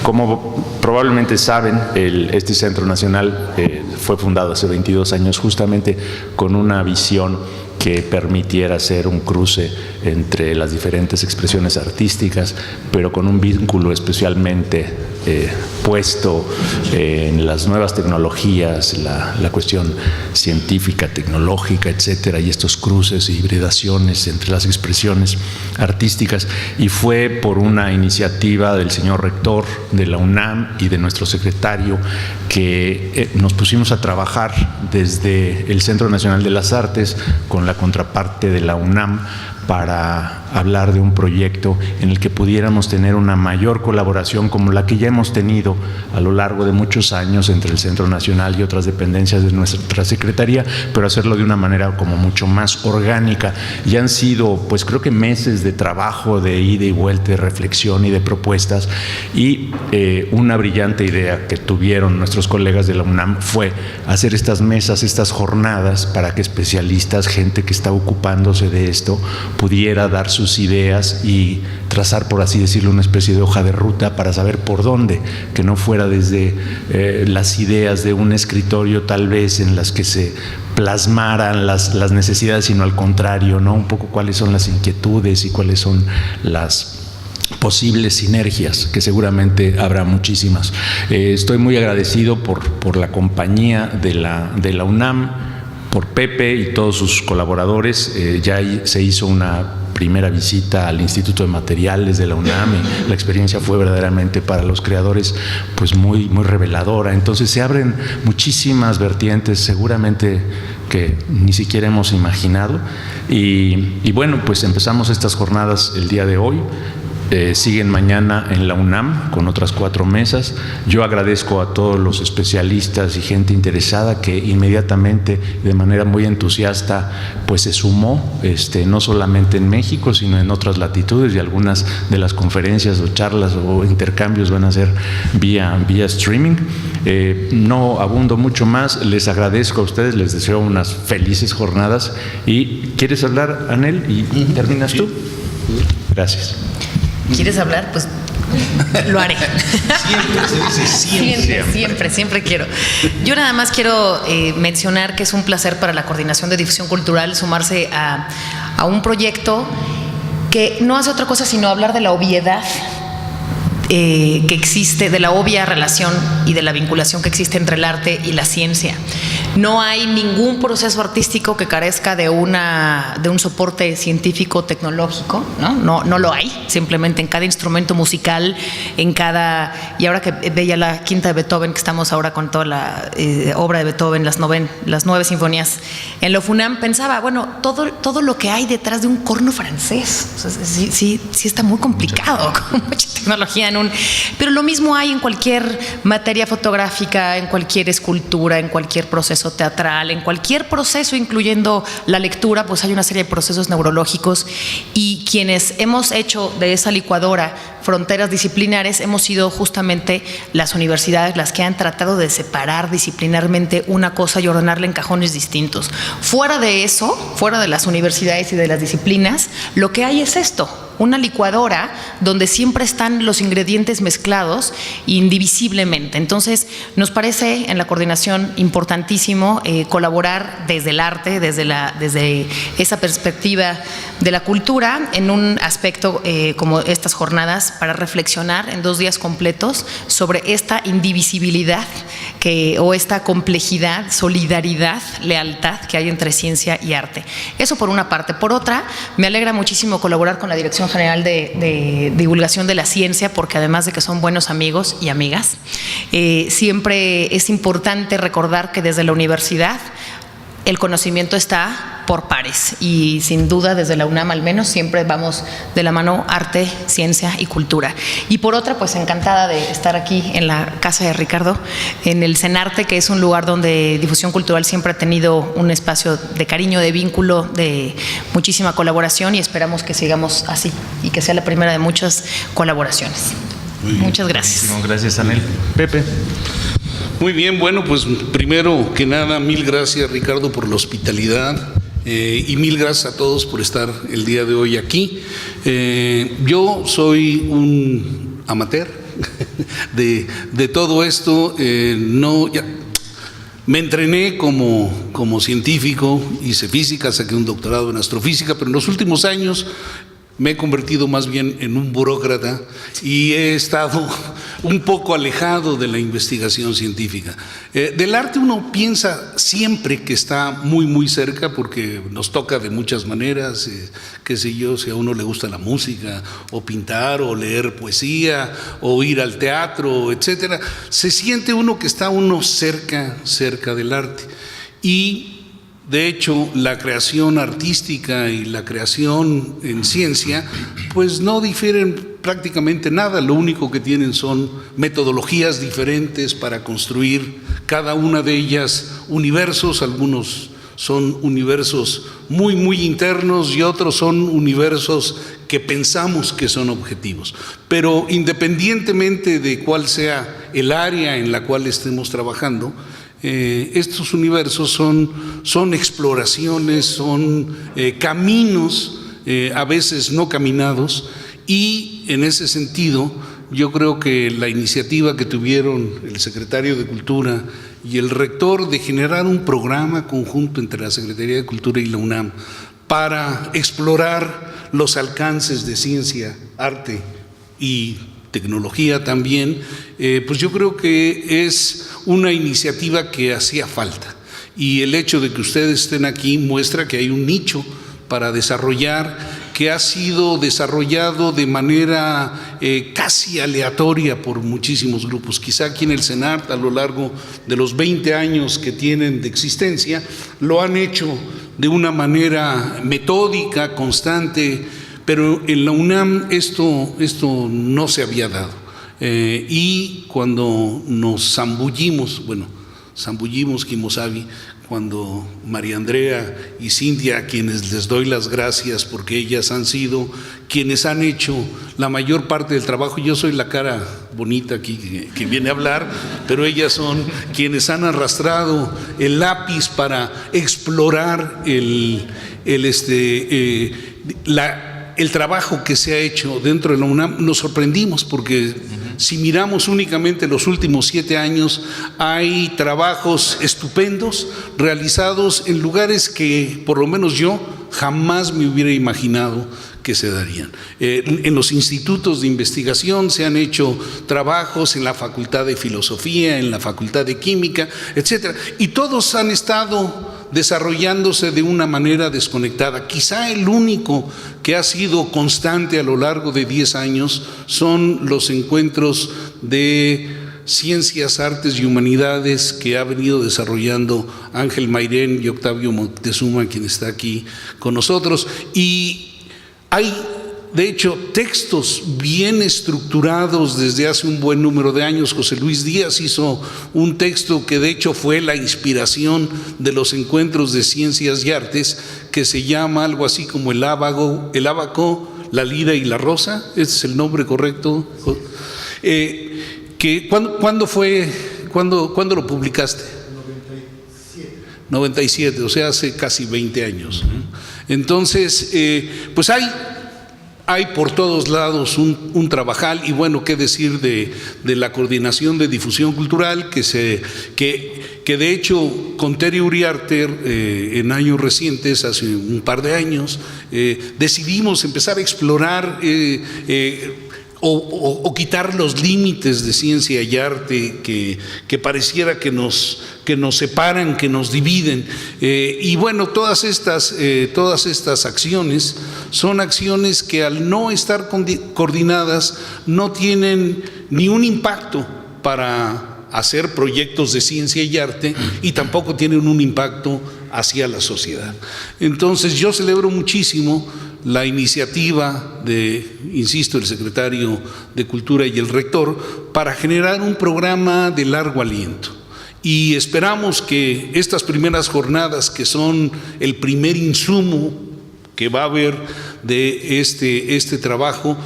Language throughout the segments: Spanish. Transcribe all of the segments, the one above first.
Como probablemente saben, este Centro Nacional fue fundado hace 22 años justamente con una visión que permitiera hacer un cruce entre las diferentes expresiones artísticas, pero con un vínculo especialmente puesto en las nuevas tecnologías, la cuestión científica, tecnológica, etcétera, y estos cruces e hibridaciones entre las expresiones artísticas. Y fue por una iniciativa del señor rector de la UNAM y de nuestro secretario que nos pusimos a trabajar desde el Centro Nacional de las Artes con la contraparte de la UNAM para hablar de un proyecto en el que pudiéramos tener una mayor colaboración como la que ya hemos tenido a lo largo de muchos años entre el Centro Nacional y otras dependencias de nuestra Secretaría, pero hacerlo de una manera como mucho más orgánica. Y han sido, pues creo que meses de trabajo, de ida y vuelta, de reflexión y de propuestas, y una brillante idea que tuvieron nuestros colegas de la UNAM fue hacer estas mesas, estas jornadas, para que especialistas, gente que está ocupándose de esto, pudiera dar sus ideas y trazar, por así decirlo, una especie de hoja de ruta para saber por dónde, que no fuera desde las ideas de un escritorio tal vez en las que se plasmaran las necesidades, sino al contrario, ¿no? Un poco cuáles son las inquietudes y cuáles son las posibles sinergias, que seguramente habrá muchísimas. Estoy muy agradecido por la compañía de la UNAM, por Pepe y todos sus colaboradores. Ya se hizo una primera visita al Instituto de Materiales de la UNAM y la experiencia fue verdaderamente para los creadores pues muy reveladora. Entonces se abren muchísimas vertientes seguramente que ni siquiera hemos imaginado y bueno, pues empezamos estas jornadas el día de hoy. Siguen mañana en la UNAM con otras 4 mesas. Yo agradezco a todos los especialistas y gente interesada que inmediatamente, de manera muy entusiasta, pues se sumó, no solamente en México, sino en otras latitudes, y algunas de las conferencias o charlas o intercambios van a ser vía streaming. No abundo mucho más, les agradezco a ustedes, les deseo unas felices jornadas. ¿Y quieres hablar, Anel? ¿Y terminas tú? Gracias. ¿Quieres hablar? Pues lo haré. Siempre quiero. Yo nada más quiero mencionar que es un placer para la Coordinación de Difusión Cultural sumarse a un proyecto que no hace otra cosa sino hablar de la obviedad que existe, de la obvia relación y de la vinculación que existe entre el arte y la ciencia. No hay ningún proceso artístico que carezca de un soporte científico tecnológico, no lo hay. Simplemente en cada instrumento musical, y ahora que veía la quinta de Beethoven, que estamos ahora con toda la obra de Beethoven, las 9 sinfonías en la FUNAM, pensaba, bueno, todo lo que hay detrás de un corno francés, o sea, sí está muy complicado, con mucha tecnología pero lo mismo hay en cualquier materia fotográfica, en cualquier escultura, en cualquier proceso teatral, en cualquier proceso, incluyendo la lectura, pues hay una serie de procesos neurológicos, y quienes hemos hecho de esa licuadora fronteras disciplinares hemos sido justamente las universidades las que han tratado de separar disciplinarmente una cosa y ordenarla en cajones distintos. Fuera de eso, fuera de las universidades y de las disciplinas, lo que hay es esto: una licuadora donde siempre están los ingredientes mezclados indivisiblemente. Entonces, nos parece en la coordinación importantísimo colaborar desde el arte, desde esa perspectiva de la cultura, en un aspecto como estas jornadas, para reflexionar en 2 días completos sobre esta indivisibilidad o esta complejidad, solidaridad, lealtad que hay entre ciencia y arte. Eso por una parte. Por otra, me alegra muchísimo colaborar con la Dirección General de Divulgación de la Ciencia, porque además de que son buenos amigos y amigas, siempre es importante recordar que desde la universidad el conocimiento está por pares, y sin duda desde la UNAM al menos siempre vamos de la mano arte, ciencia y cultura. Y por otra, pues encantada de estar aquí en la casa de Ricardo, en el CENARTE, que es un lugar donde Difusión Cultural siempre ha tenido un espacio de cariño, de vínculo, de muchísima colaboración, y esperamos que sigamos así y que sea la primera de muchas colaboraciones. Muchas gracias. Gracias, Anel. Pepe. Muy bien, bueno, pues primero que nada, mil gracias, Ricardo, por la hospitalidad, y mil gracias a todos por estar el día de hoy aquí. Yo soy un amateur de todo esto. Me entrené como científico, hice física, saqué un doctorado en astrofísica, pero en los últimos años me he convertido más bien en un burócrata y he estado un poco alejado de la investigación científica. Del arte uno piensa siempre que está muy, muy cerca porque nos toca de muchas maneras, qué sé yo, si a uno le gusta la música, o pintar, o leer poesía, o ir al teatro, etcétera. Se siente uno que está uno cerca del arte. Y de hecho, la creación artística y la creación en ciencia, pues no difieren prácticamente nada. Lo único que tienen son metodologías diferentes para construir cada una de ellas universos. Algunos son universos muy, muy internos y otros son universos que pensamos que son objetivos. Pero independientemente de cuál sea el área en la cual estemos trabajando, estos universos son exploraciones, son caminos a veces no caminados, y en ese sentido yo creo que la iniciativa que tuvieron el secretario de Cultura y el rector de generar un programa conjunto entre la Secretaría de Cultura y la UNAM para explorar los alcances de ciencia, arte y tecnología también, pues yo creo que es una iniciativa que hacía falta, y el hecho de que ustedes estén aquí muestra que hay un nicho para desarrollar, que ha sido desarrollado de manera casi aleatoria por muchísimos grupos. Quizá aquí en el CENART, a lo largo de los 20 años que tienen de existencia, lo han hecho de una manera metódica, constante, pero en la UNAM esto no se había dado. Y cuando nos zambullimos Kimosabi, cuando María Andrea y Cintia, a quienes les doy las gracias porque ellas han sido quienes han hecho la mayor parte del trabajo. Yo soy la cara bonita aquí que viene a hablar, pero ellas son quienes han arrastrado el lápiz para explorar el trabajo que se ha hecho dentro de la UNAM. Nos sorprendimos porque si miramos únicamente los últimos 7 años, hay trabajos estupendos realizados en lugares que por lo menos yo jamás me hubiera imaginado que se darían. En los institutos de investigación se han hecho trabajos en la Facultad de Filosofía, en la Facultad de Química, etcétera, y todos han estado desarrollándose de una manera desconectada. Quizá el único que ha sido constante a lo largo de 10 años son los encuentros de ciencias, artes y humanidades que ha venido desarrollando Ángel Mairén y Octavio Moctezuma, quien está aquí con nosotros. Y hay, de hecho, textos bien estructurados desde hace un buen número de años. José Luis Díaz hizo un texto que de hecho fue la inspiración de los encuentros de ciencias y artes, que se llama algo así como el ábaco, la lira y la rosa. ¿Ese es el nombre correcto? ¿Cuándo lo publicaste? 97, o sea, hace casi 20 años. Entonces, pues hay por todos lados un trabajal. Y bueno, qué decir de la Coordinación de Difusión Cultural, que de hecho con Terry Uriarte en años recientes, hace un par de años, decidimos empezar a explorar o quitar los límites de ciencia y arte que pareciera que nos separan, que nos dividen. Y bueno, todas estas acciones son acciones que al no estar coordinadas no tienen ni un impacto para hacer proyectos de ciencia y arte, y tampoco tienen un impacto hacia la sociedad. Entonces yo celebro muchísimo la iniciativa insisto, el secretario de Cultura y el rector, para generar un programa de largo aliento. Y esperamos que estas primeras jornadas, que son el primer insumo que va a haber de este trabajo,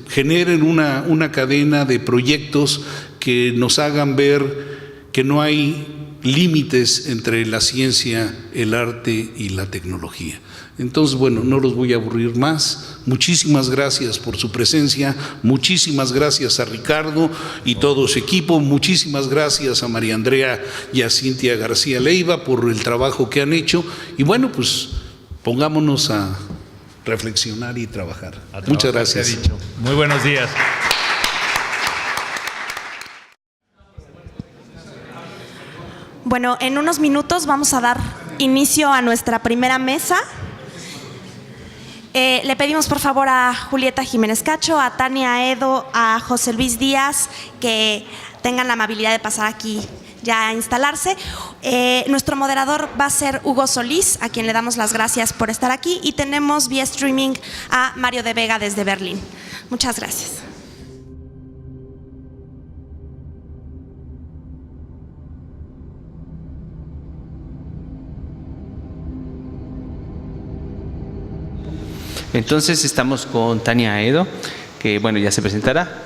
generen una cadena de proyectos que nos hagan ver que no hay límites entre la ciencia, el arte y la tecnología. Entonces, bueno, no los voy a aburrir más. Muchísimas gracias por su presencia, muchísimas gracias a Ricardo y todo su equipo, muchísimas gracias a María Andrea y a Cintia García Leiva por el trabajo que han hecho. Y bueno, pues pongámonos a reflexionar y trabajar. Muchas gracias. Muy buenos días. Bueno, en unos minutos vamos a dar inicio a nuestra primera mesa. Le pedimos por favor a Julieta Jiménez Cacho, a Tania Edo, a José Luis Díaz que tengan la amabilidad de pasar aquí ya a instalarse. Nuestro moderador va a ser Hugo Solís, a quien le damos las gracias por estar aquí, y tenemos vía streaming a Mario de Vega desde Berlín. Muchas gracias. Entonces estamos con Tania Edo, que bueno, ya se presentará,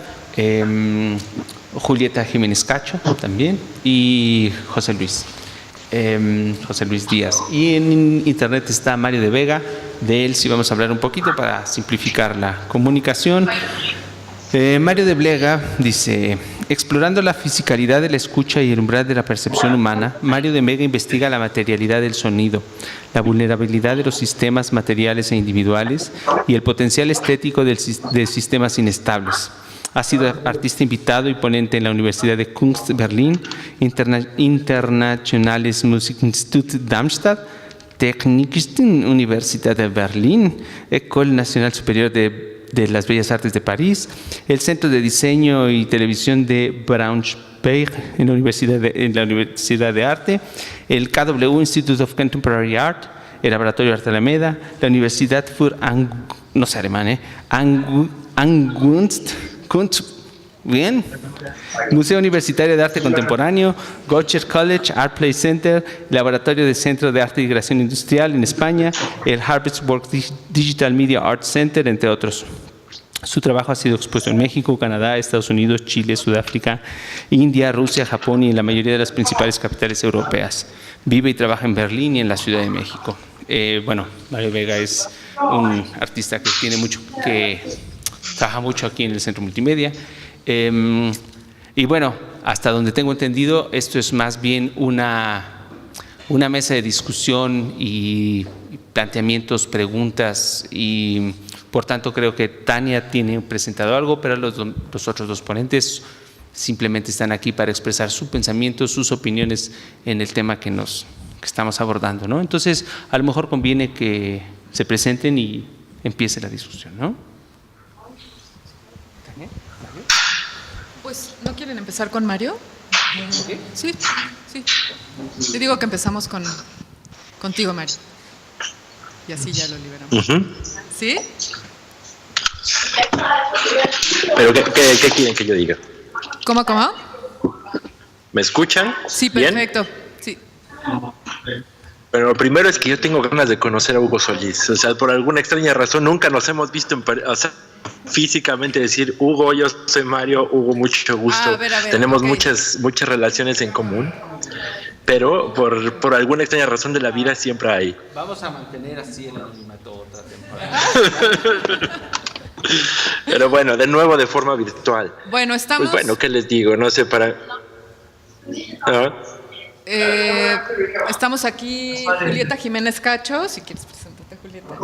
Julieta Jiménez Cacho también, y José Luis Díaz. Y en internet está Mario de Vega, de él sí vamos a hablar un poquito para simplificar la comunicación. Mario de Vega dice: explorando la fisicalidad de la escucha y el umbral de la percepción humana, Mario de Vega investiga la materialidad del sonido, la vulnerabilidad de los sistemas materiales e individuales y el potencial estético de sistemas inestables. Ha sido artista invitado y ponente en la Universidad de Kunst Berlin, Internationales Musikinstitut Darmstadt, Technische Universität de Berlin, École Nationale Supérieure de las Bellas Artes de París, el Centro de Diseño y Televisión de Braunschweig en la Universidad de Arte, el KW Institute of Contemporary Art, el Laboratorio de Arte Alameda, la Universidad für Angst, bien, Museo Universitario de Arte Contemporáneo, Gotcher College, Art Play Center, Laboratorio de Centro de Arte y Creación Industrial en España, el Harvestsburg Digital Media Arts Center, entre otros. Su trabajo ha sido expuesto en México, Canadá, Estados Unidos, Chile, Sudáfrica, India, Rusia, Japón y en la mayoría de las principales capitales europeas. Vive y trabaja en Berlín y en la Ciudad de México. Mario Vega es un artista que tiene mucho que trabaja mucho aquí en el Centro Multimedia. Y bueno, hasta donde tengo entendido, esto es más bien una mesa de discusión y planteamientos, preguntas, y por tanto creo que Tania tiene presentado algo, pero los otros dos ponentes simplemente están aquí para expresar su pensamiento, sus opiniones en el tema que estamos abordando, ¿no? Entonces, a lo mejor conviene que se presenten y empiece la discusión, ¿no? Pues, ¿no quieren empezar con Mario? Sí. Te digo que empezamos contigo, Mario. Y así ya lo liberamos. ¿Sí? ¿Pero qué quieren que yo diga? ¿Cómo? ¿Me escuchan? Sí, perfecto. Sí. Pero lo primero es que yo tengo ganas de conocer a Hugo Solís. O sea, por alguna extraña razón nunca nos hemos visto físicamente decir: Hugo, yo soy Mario. Hugo, mucho gusto. A ver, Tenemos okay. muchas relaciones en común, pero por alguna extraña razón de la vida siempre hay. Vamos a mantener así el anonimato otra temporada. Pero bueno, de nuevo de forma virtual. Bueno, estamos... Pues bueno, ¿qué les digo? No sé, estamos aquí, Julieta Jiménez Cacho, si quieres presentarte, Julieta.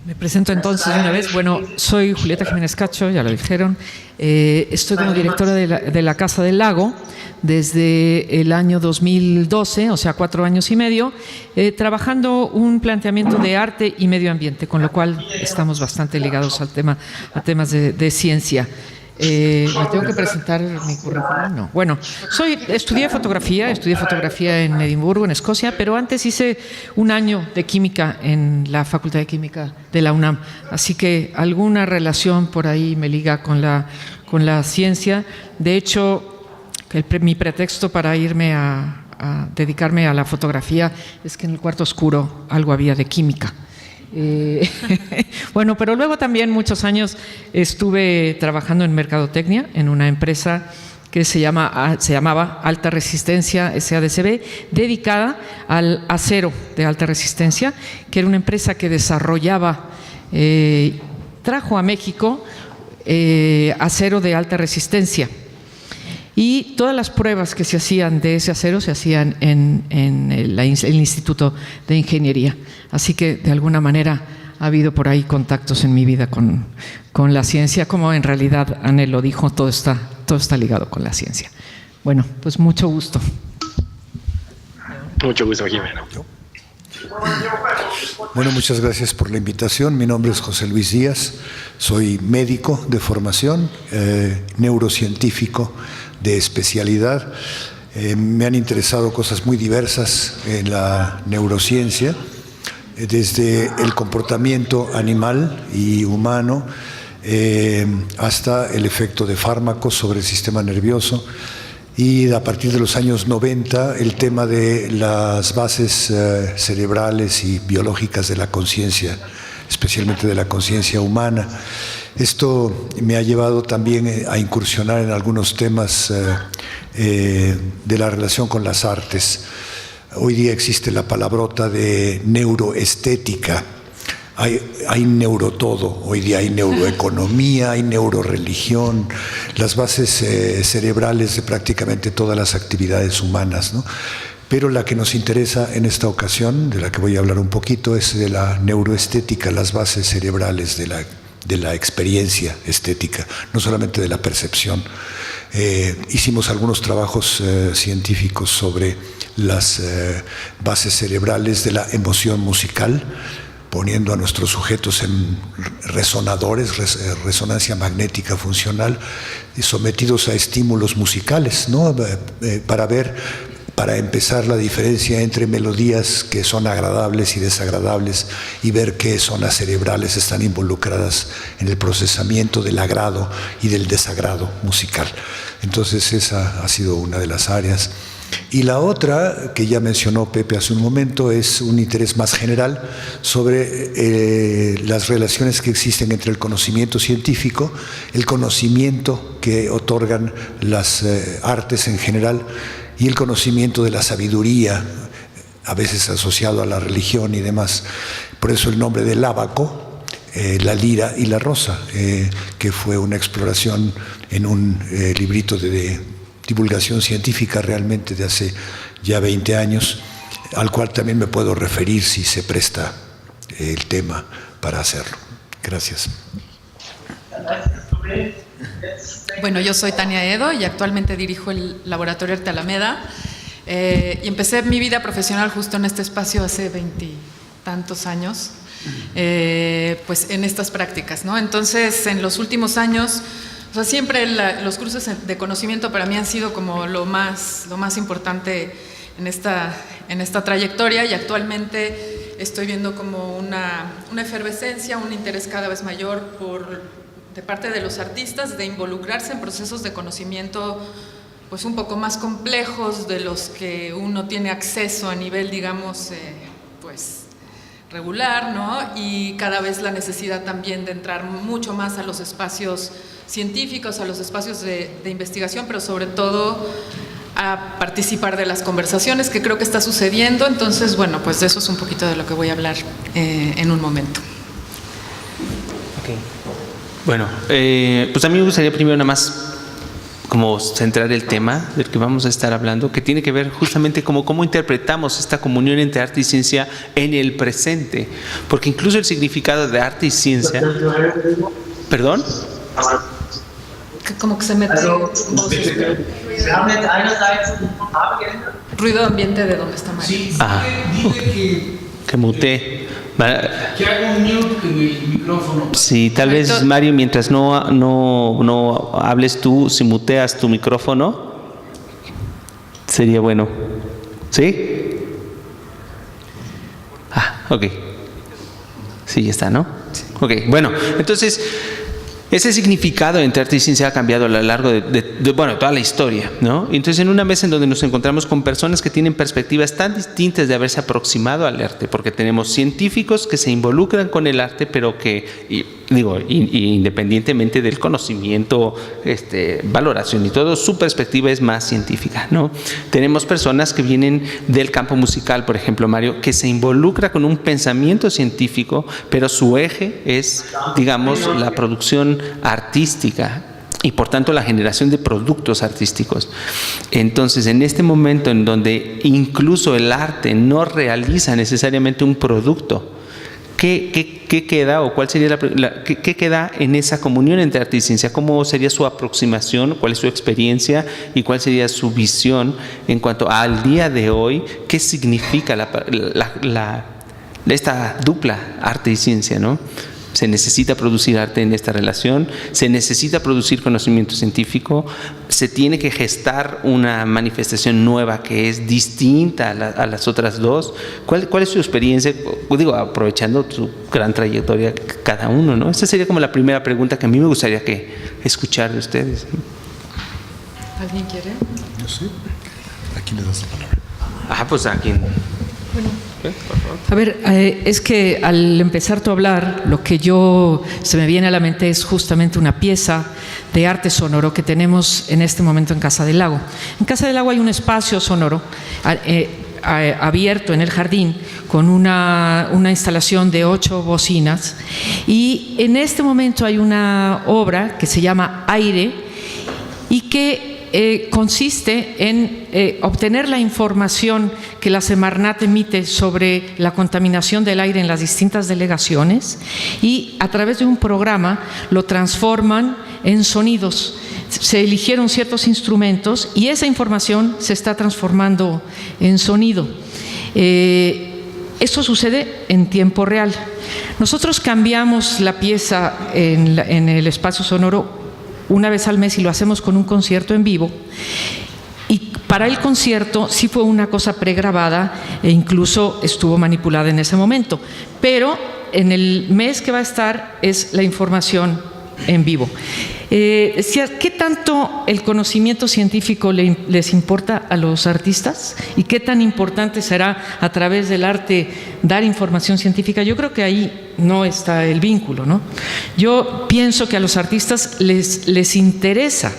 Me presento entonces de una vez. Bueno, soy Julieta Jiménez Cacho, ya lo dijeron. Estoy como directora de la Casa del Lago desde el año 2012, o sea, 4 años y medio, trabajando un planteamiento de arte y medio ambiente, con lo cual estamos bastante ligados a temas de ciencia. ¿Me tengo que presentar mi currículum? No. Bueno, estudié fotografía en Edimburgo, en Escocia, pero antes hice un año de química en la Facultad de Química de la UNAM, así que alguna relación por ahí me liga con la ciencia. De hecho, mi pretexto para irme a dedicarme a la fotografía es que en el cuarto oscuro algo había de química. Bueno, pero luego también muchos años estuve trabajando en mercadotecnia en una empresa que se llamaba Alta Resistencia SADCB, dedicada al acero de alta resistencia, que era una empresa que desarrollaba, trajo a México acero de alta resistencia. Y todas las pruebas que se hacían de ese acero se hacían en el Instituto de Ingeniería. Así que, de alguna manera, ha habido por ahí contactos en mi vida con la ciencia, como en realidad Anel lo dijo, todo está ligado con la ciencia. Bueno, pues mucho gusto. Mucho gusto, Jimena. Bueno, muchas gracias por la invitación. Mi nombre es José Luis Díaz, soy médico de formación, neurocientífico de especialidad. Me han interesado cosas muy diversas en la neurociencia, desde el comportamiento animal y humano hasta el efecto de fármacos sobre el sistema nervioso. Y a partir de los años 90, el tema de las bases cerebrales y biológicas de la conciencia, especialmente de la conciencia humana. Esto me ha llevado también a incursionar en algunos temas de la relación con las artes. Hoy día existe la palabrota de neuroestética. Hay neurotodo, hoy día hay neuroeconomía, hay neuroreligión, las bases cerebrales de prácticamente todas las actividades humanas, ¿no? Pero la que nos interesa en esta ocasión, de la que voy a hablar un poquito, es de la neuroestética, las bases cerebrales de la experiencia estética, no solamente de la percepción. Hicimos algunos trabajos científicos sobre las bases cerebrales de la emoción musical, poniendo a nuestros sujetos en resonadores, resonancia magnética funcional, y sometidos a estímulos musicales, ¿no? Para empezar la diferencia entre melodías que son agradables y desagradables y ver qué zonas cerebrales están involucradas en el procesamiento del agrado y del desagrado musical. Entonces esa ha sido una de las áreas. Y la otra, que ya mencionó Pepe hace un momento, es un interés más general sobre las relaciones que existen entre el conocimiento científico, el conocimiento que otorgan las artes en general y el conocimiento de la sabiduría, a veces asociado a la religión y demás. Por eso el nombre del ábaco, la lira y la rosa, que fue una exploración en un librito de divulgación científica realmente de hace ya 20 años, al cual también me puedo referir si se presta el tema para hacerlo. Gracias. Bueno, yo soy Tania Edo y actualmente dirijo el Laboratorio Arte Alameda. Y empecé mi vida profesional justo en este espacio hace 20 y tantos años, pues en estas prácticas, ¿no? Entonces, en los últimos años, o sea, siempre los cursos de conocimiento para mí han sido como lo más importante en esta trayectoria, y actualmente estoy viendo como una efervescencia, un interés cada vez mayor de parte de los artistas de involucrarse en procesos de conocimiento pues un poco más complejos de los que uno tiene acceso a nivel, digamos, pues regular, ¿no? Y cada vez la necesidad también de entrar mucho más a los espacios científicos, a los espacios de investigación, pero sobre todo a participar de las conversaciones, que creo que está sucediendo. Entonces, bueno, pues de eso es un poquito de lo que voy a hablar en un momento. Okay. Bueno, pues a mí me gustaría primero nada más como centrar el tema del que vamos a estar hablando, que tiene que ver justamente cómo interpretamos esta comunión entre arte y ciencia en el presente, porque incluso el significado de arte y ciencia... ¿Perdón? Como que se mete ruido ambiente de donde está Mario. Que mute. Que haga un mute en el micrófono. Sí, tal vez, Mario, mientras no hables tú, si muteas tu micrófono, sería bueno. ¿Sí? Ok. Sí, ya está, ¿no? Ok, bueno, entonces, Ese significado entre arte y ciencia ha cambiado a lo largo de toda la historia, ¿no? Entonces, en una mesa en donde nos encontramos con personas que tienen perspectivas tan distintas de haberse aproximado al arte, porque tenemos científicos que se involucran con el arte, pero que, independientemente del conocimiento, valoración y todo, su perspectiva es más científica, ¿no? Tenemos personas que vienen del campo musical, por ejemplo, Mario, que se involucra con un pensamiento científico, pero su eje es, digamos, la producción artística y por tanto la generación de productos artísticos. Entonces, en este momento en donde incluso el arte no realiza necesariamente un producto, ¿qué queda o cuál sería qué queda en esa comunión entre arte y ciencia? ¿Cómo sería su aproximación? ¿Cuál es su experiencia? ¿Y cuál sería su visión en cuanto al día de hoy? ¿Qué significa esta dupla arte y ciencia, ¿no? Se necesita producir arte en esta relación, se necesita producir conocimiento científico, se tiene que gestar una manifestación nueva que es distinta a las otras dos. ¿Cuál es su experiencia? Aprovechando su gran trayectoria cada uno, ¿no? Esta sería como la primera pregunta que a mí me gustaría escuchar de ustedes. ¿Alguien quiere? Yo sí. ¿A quién le das la palabra? Pues a quien. Bueno. A ver, es que al empezar tú a hablar, lo que se me viene a la mente es justamente una pieza de arte sonoro que tenemos en este momento en Casa del Lago. En Casa del Lago hay un espacio sonoro abierto en el jardín con una instalación de 8 bocinas, y en este momento hay una obra que se llama Aire y que consiste en obtener la información que la Semarnat emite sobre la contaminación del aire en las distintas delegaciones, y a través de un programa lo transforman en sonidos. Se eligieron ciertos instrumentos y esa información se está transformando en sonido. Esto sucede en tiempo real. Nosotros cambiamos la pieza en el espacio sonoro una vez al mes y lo hacemos con un concierto en vivo, y para el concierto sí fue una cosa pregrabada e incluso estuvo manipulada en ese momento, pero en el mes que va a estar es la información en vivo. ¿Qué tanto el conocimiento científico les importa a los artistas y qué tan importante será a través del arte dar información científica? Yo creo que ahí no está el vínculo, ¿no? Yo pienso que a los artistas les interesa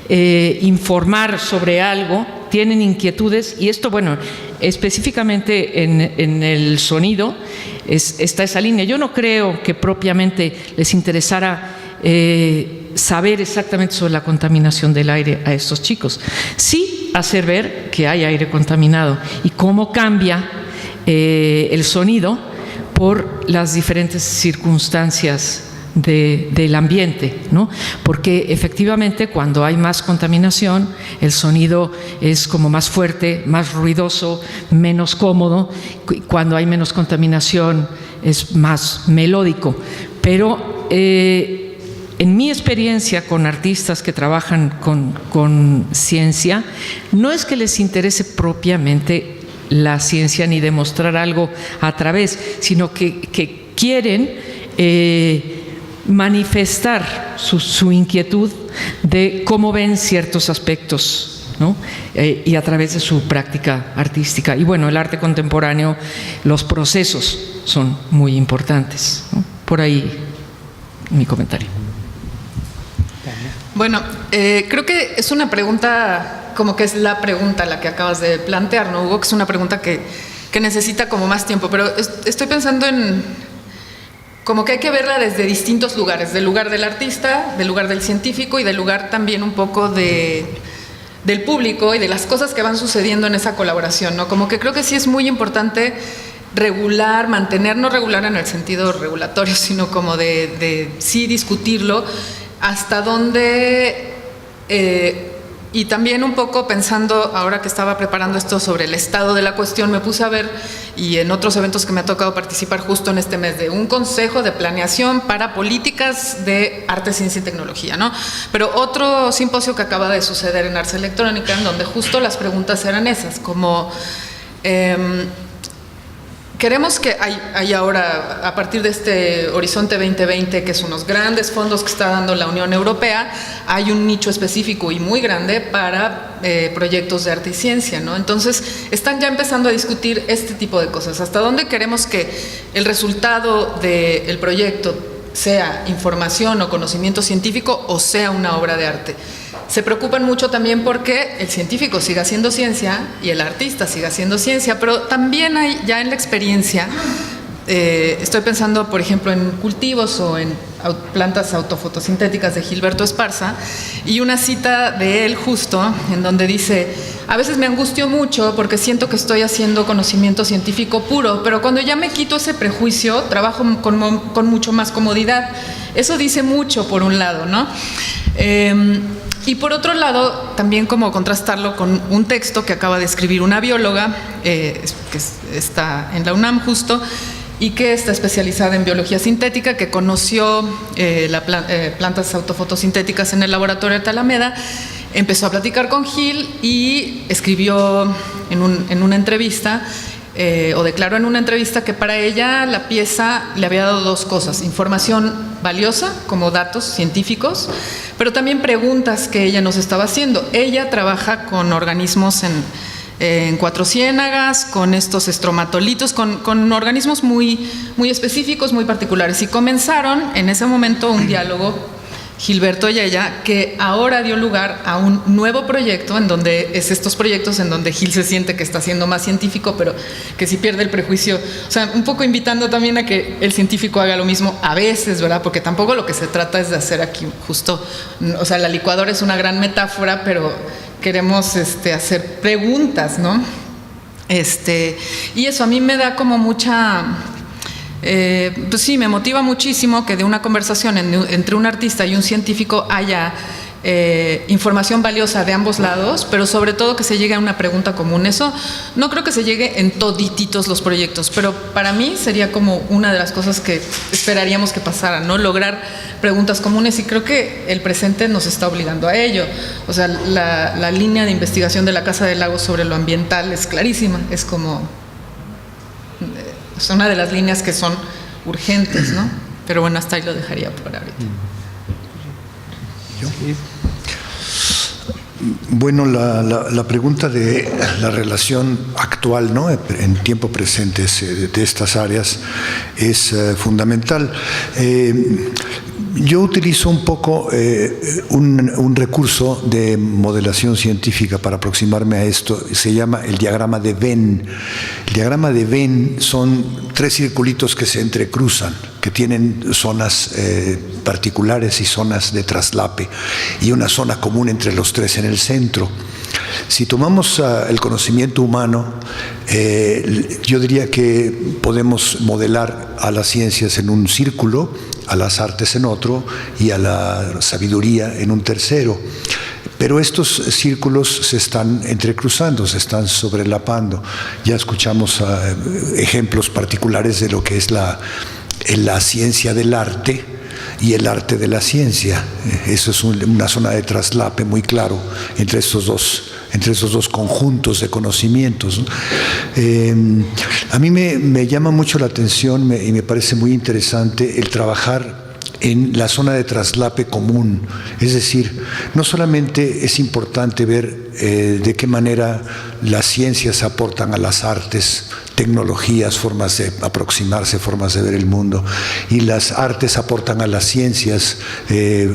informar sobre algo, tienen inquietudes, y esto, bueno, específicamente en el sonido está esa línea. Yo no creo que propiamente les interesara saber exactamente sobre la contaminación del aire a estos chicos. Sí hacer ver que hay aire contaminado y cómo cambia el sonido por las diferentes circunstancias del ambiente, ¿no? Porque efectivamente cuando hay más contaminación el sonido es como más fuerte, más ruidoso, menos cómodo. Cuando hay menos contaminación es más melódico. Pero en mi experiencia con artistas que trabajan con ciencia, no es que les interese propiamente la ciencia ni demostrar algo a través, sino que quieren manifestar su inquietud de cómo ven ciertos aspectos, ¿no? Y a través de su práctica artística. Y bueno, el arte contemporáneo, los procesos son muy importantes, ¿no? Por ahí mi comentario. Bueno, creo que es una pregunta, como que es la pregunta la que acabas de plantear, ¿no, Hugo? Que es una pregunta que necesita como más tiempo, pero estoy pensando en como que hay que verla desde distintos lugares, del lugar del artista, del lugar del científico y del lugar también un poco del público y de las cosas que van sucediendo en esa colaboración, ¿no? Como que creo que sí es muy importante regular, mantener, no regular en el sentido regulatorio, sino como de sí discutirlo, hasta dónde, y también un poco pensando, ahora que estaba preparando esto sobre el estado de la cuestión, me puse a ver, y en otros eventos que me ha tocado participar justo en este mes, de un consejo de planeación para políticas de arte, ciencia y tecnología, ¿no? Pero otro simposio que acaba de suceder en Ars Electrónica, en donde justo las preguntas eran esas, como queremos que hay ahora, a partir de este Horizonte 2020, que son unos grandes fondos que está dando la Unión Europea, hay un nicho específico y muy grande para proyectos de arte y ciencia, ¿no? Entonces, están ya empezando a discutir este tipo de cosas. ¿Hasta dónde queremos que el resultado del proyecto sea información o conocimiento científico o sea una obra de arte? Se preocupan mucho también porque el científico siga haciendo ciencia y el artista siga haciendo ciencia, pero también hay ya en la experiencia, estoy pensando por ejemplo en cultivos o en plantas autofotosintéticas de Gilberto Esparza, y una cita de él justo en donde dice: a veces me angustio mucho porque siento que estoy haciendo conocimiento científico puro, pero cuando ya me quito ese prejuicio, trabajo con mucho más comodidad. Eso dice mucho por un lado, ¿no? Y por otro lado, también como contrastarlo con un texto que acaba de escribir una bióloga, que está en la UNAM justo, y que está especializada en biología sintética, que conoció plantas autofotosintéticas en el laboratorio de Alameda, empezó a platicar con Gil y escribió en una entrevista, o declaró en una entrevista que para ella la pieza le había dado dos cosas: información valiosa, como datos científicos, pero también preguntas que ella nos estaba haciendo. Ella trabaja con organismos en Cuatro Ciénagas, con estos estromatolitos, con organismos muy, muy específicos, muy particulares, y comenzaron en ese momento un diálogo, Gilberto y ella, que ahora dio lugar a un nuevo proyecto, en donde es estos proyectos en donde Gil se siente que está siendo más científico, pero que si pierde el prejuicio, o sea, un poco invitando también a que el científico haga lo mismo a veces, ¿verdad? Porque tampoco lo que se trata es de hacer aquí justo, o sea, la licuadora es una gran metáfora, pero queremos hacer preguntas, ¿no? Y eso a mí me da como mucha... pues sí, me motiva muchísimo que de una conversación entre un artista y un científico haya información valiosa de ambos lados, pero sobre todo que se llegue a una pregunta común. Eso no creo que se llegue en todititos los proyectos, pero para mí sería como una de las cosas que esperaríamos que pasara, ¿no? Lograr preguntas comunes, y creo que el presente nos está obligando a ello. O sea, la línea de investigación de la Casa del Lago sobre lo ambiental es clarísima, es como... es una de las líneas que son urgentes, ¿no? Pero bueno, hasta ahí lo dejaría por ahorita. Bueno, la pregunta de la relación actual, ¿no?, en tiempo presente de estas áreas es fundamental. Yo utilizo un poco un recurso de modelación científica para aproximarme a esto. Se llama el diagrama de Venn. El diagrama de Venn son tres circulitos que se entrecruzan, que tienen zonas particulares y zonas de traslape, y una zona común entre los tres en el centro. Si tomamos el conocimiento humano, yo diría que podemos modelar a las ciencias en un círculo, a las artes en otro y a la sabiduría en un tercero. Pero estos círculos se están entrecruzando, se están sobrelapando. Ya escuchamos ejemplos particulares de lo que es la ciencia del arte y el arte de la ciencia. Eso es una zona de traslape muy claro entre esos dos conjuntos de conocimientos, ¿no? A mí me llama mucho la atención y me parece muy interesante el trabajar en la zona de traslape común. Es decir, no solamente es importante ver de qué manera las ciencias aportan a las artes, tecnologías, formas de aproximarse, formas de ver el mundo, y las artes aportan a las ciencias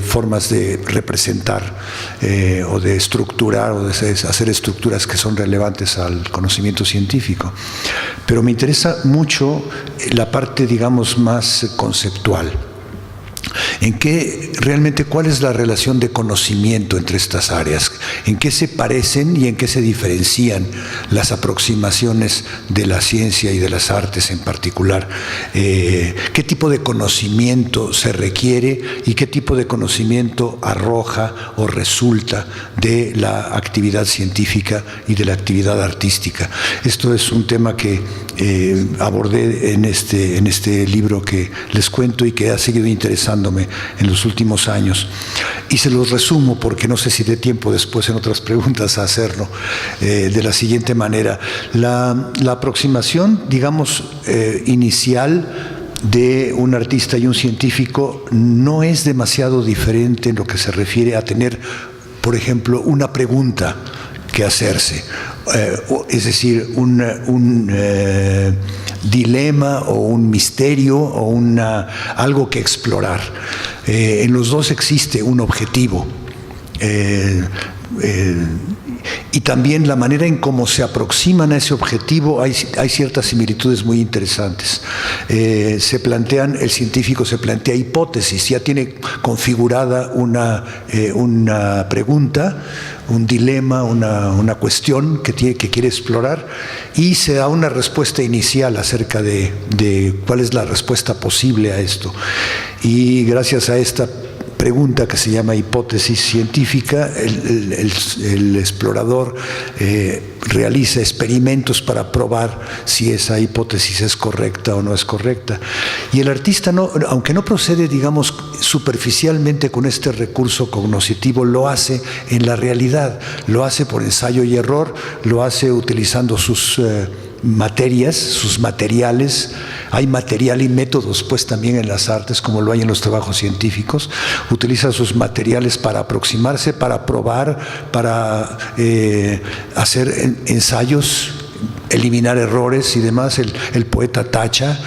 formas de representar o de estructurar o de hacer estructuras que son relevantes al conocimiento científico. Pero me interesa mucho la parte, digamos, más conceptual. ¿Cuál es la relación de conocimiento entre estas áreas? ¿En qué se parecen y en qué se diferencian las aproximaciones de la ciencia y de las artes en particular? ¿Qué tipo de conocimiento se requiere y qué tipo de conocimiento arroja o resulta de la actividad científica y de la actividad artística? Esto es un tema que abordé en este libro que les cuento y que ha seguido interesándome en los últimos años. Y se los resumo porque no sé si dé tiempo después en otras preguntas a hacerlo, de la siguiente manera. La aproximación, digamos, inicial de un artista y un científico no es demasiado diferente en lo que se refiere a tener, por ejemplo, una pregunta que hacerse, es decir, un dilema o un misterio o algo que explorar. En los dos existe un objetivo. Y también la manera en cómo se aproximan a ese objetivo, hay ciertas similitudes muy interesantes. El científico se plantea hipótesis, ya tiene configurada una pregunta, un dilema, una cuestión que quiere explorar, y se da una respuesta inicial acerca de cuál es la respuesta posible a esto. Y gracias a esta pregunta que se llama hipótesis científica, el explorador realiza experimentos para probar si esa hipótesis es correcta o no es correcta. Y el artista, aunque no procede, digamos, superficialmente con este recurso cognoscitivo, lo hace en la realidad, lo hace por ensayo y error, lo hace utilizando sus materias, sus materiales. Hay material y métodos pues también en las artes, como lo hay en los trabajos científicos. Utiliza sus materiales para aproximarse, para probar, para hacer ensayos, eliminar errores y demás. El poeta tacha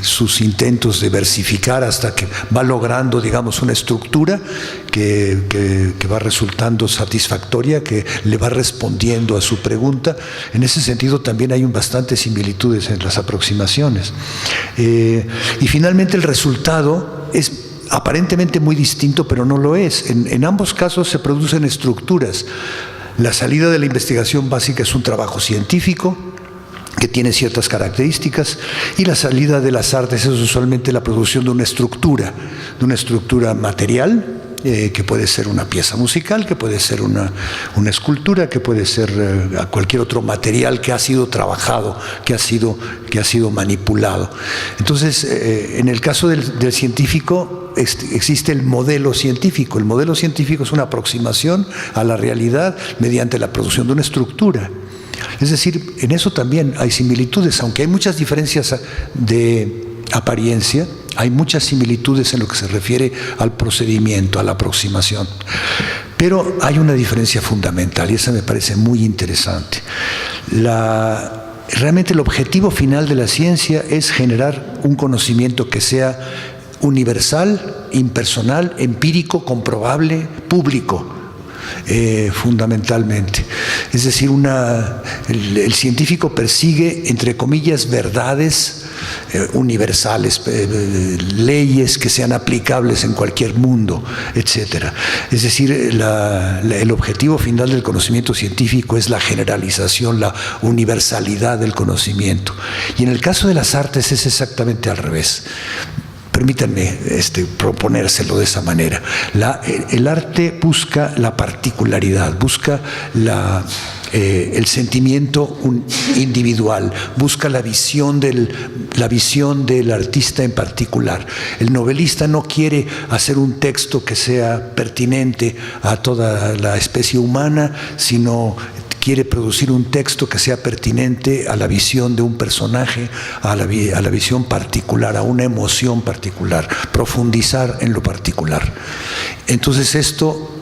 sus intentos de versificar hasta que va logrando, digamos, una estructura que va resultando satisfactoria, que le va respondiendo a su pregunta. En ese sentido también hay bastantes similitudes en las aproximaciones. Y finalmente el resultado es aparentemente muy distinto, pero no lo es. En ambos casos se producen estructuras. La salida de la investigación básica es un trabajo científico que tiene ciertas características, y la salida de las artes es usualmente la producción de una estructura material, que puede ser una pieza musical, que puede ser una escultura, que puede ser cualquier otro material que ha sido trabajado, que ha sido manipulado. Entonces, en el caso del científico, existe el modelo científico. El modelo científico es una aproximación a la realidad mediante la producción de una estructura. Es decir, en eso también hay similitudes, aunque hay muchas diferencias de apariencia, hay muchas similitudes en lo que se refiere al procedimiento, a la aproximación. Pero hay una diferencia fundamental, y esa me parece muy interesante. Realmente el objetivo final de la ciencia es generar un conocimiento que sea universal, impersonal, empírico, comprobable, público. Fundamentalmente. Es decir, el científico persigue, entre comillas, verdades universales, leyes que sean aplicables en cualquier mundo, etc. Es decir, el objetivo final del conocimiento científico es la generalización, la universalidad del conocimiento. Y en el caso de las artes es exactamente al revés. Permítanme proponérselo de esa manera. El arte busca la particularidad, busca el sentimiento individual, busca la visión del artista en particular. El novelista no quiere hacer un texto que sea pertinente a toda la especie humana, sino quiere producir un texto que sea pertinente a la visión de un personaje, a la visión particular, a una emoción particular, profundizar en lo particular. Entonces esto,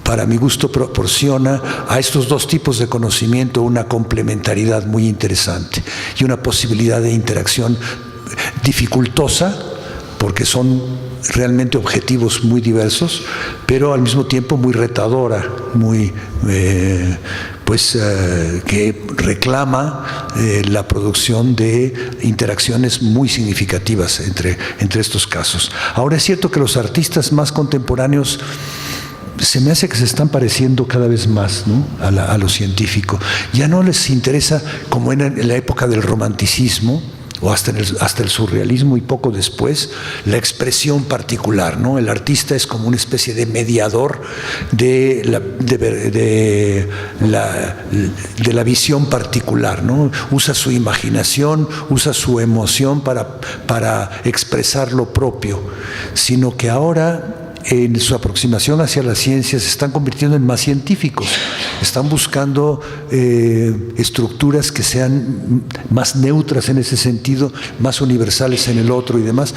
para mi gusto, proporciona a estos dos tipos de conocimiento una complementariedad muy interesante y una posibilidad de interacción dificultosa, porque son realmente objetivos muy diversos, pero al mismo tiempo muy retadora, muy que reclama la producción de interacciones muy significativas entre estos casos. Ahora es cierto que los artistas más contemporáneos se me hace que se están pareciendo cada vez más, ¿no?, a lo científico. Ya no les interesa, como en la época del romanticismo, o hasta el surrealismo y poco después, la expresión particular, ¿no? El artista es como una especie de mediador de la visión particular, ¿no? Usa su imaginación, usa su emoción para expresar lo propio, sino que ahora en su aproximación hacia la ciencia se están convirtiendo en más científicos, están buscando estructuras que sean más neutras en ese sentido, más universales en el otro y demás.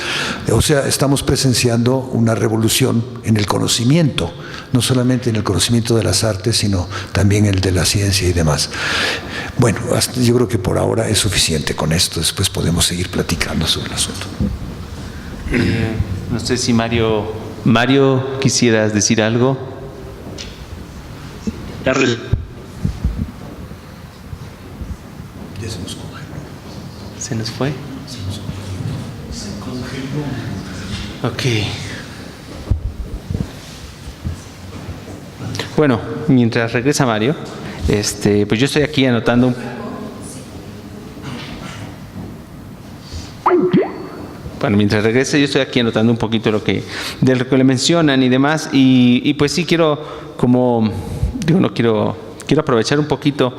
O sea, estamos presenciando una revolución en el conocimiento, no solamente en el conocimiento de las artes, sino también el de la ciencia y demás. Bueno, yo creo que por ahora es suficiente con esto, después podemos seguir platicando sobre el asunto. No sé si Mario, ¿quisieras decir algo? Ya se nos congeló. ¿Se nos fue? Se congeló. Ok. Bueno, mientras regresa Mario, pues yo estoy aquí anotando. Bueno, mientras regrese, yo estoy aquí anotando un poquito de lo que le mencionan y demás, y pues sí quiero aprovechar un poquito,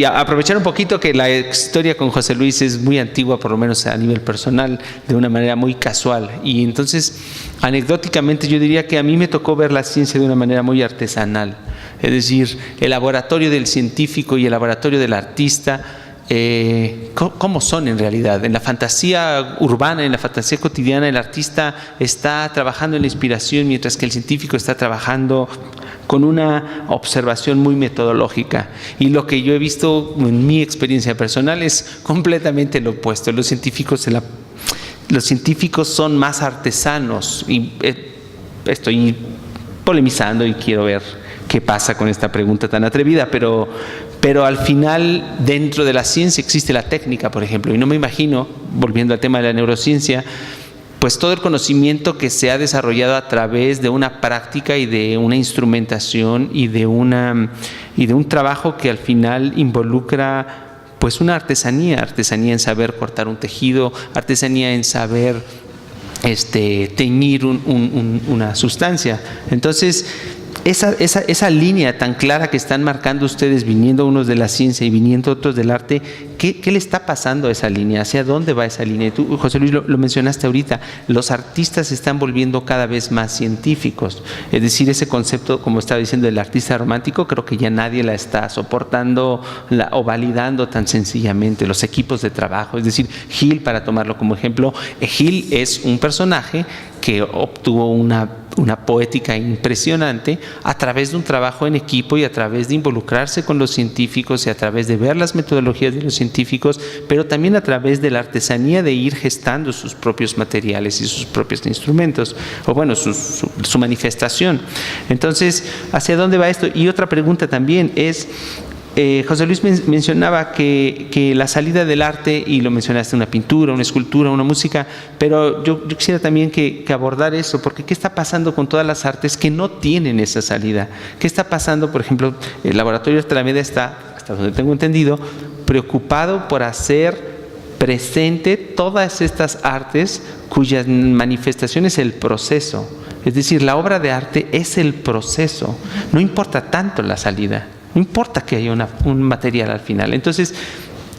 aprovechar un poquito que la historia con José Luis es muy antigua, por lo menos a nivel personal, de una manera muy casual, y entonces, anecdóticamente, yo diría que a mí me tocó ver la ciencia de una manera muy artesanal, es decir, el laboratorio del científico y el laboratorio del artista, ¿cómo son en realidad? En la fantasía urbana, en la fantasía cotidiana, el artista está trabajando en la inspiración, mientras que el científico está trabajando con una observación muy metodológica. Y lo que yo he visto en mi experiencia personal es completamente lo opuesto. Los científicos son más artesanos, y estoy polemizando y quiero ver qué pasa con esta pregunta tan atrevida, pero al final, dentro de la ciencia existe la técnica, por ejemplo, y no me imagino, volviendo al tema de la neurociencia, pues todo el conocimiento que se ha desarrollado a través de una práctica y de una instrumentación y de un trabajo que al final involucra pues una artesanía en saber cortar un tejido, artesanía en saber teñir una sustancia. Entonces, esa línea tan clara que están marcando ustedes, viniendo unos de la ciencia y viniendo otros del arte, ¿qué le está pasando a esa línea? ¿Hacia dónde va esa línea? Tú, José Luis, lo mencionaste ahorita, los artistas se están volviendo cada vez más científicos, es decir, ese concepto, como estaba diciendo, del artista romántico, creo que ya nadie la está soportando o validando tan sencillamente. Los equipos de trabajo, es decir, Gil, para tomarlo como ejemplo, Gil es un personaje que obtuvo una poética impresionante a través de un trabajo en equipo y a través de involucrarse con los científicos y a través de ver las metodologías de los científicos, pero también a través de la artesanía de ir gestando sus propios materiales y sus propios instrumentos, o bueno, su manifestación. Entonces, ¿hacia dónde va esto? Y otra pregunta también es, José Luis mencionaba que la salida del arte, y lo mencionaste, una pintura, una escultura, una música, pero yo quisiera también que abordar eso, porque ¿qué está pasando con todas las artes que no tienen esa salida? ¿Qué está pasando? Por ejemplo, el Laboratorio de Alameda está, hasta donde tengo entendido, preocupado por hacer presente todas estas artes cuyas manifestación es el proceso. Es decir, la obra de arte es el proceso, no importa tanto la salida. No importa que haya un material al final. Entonces,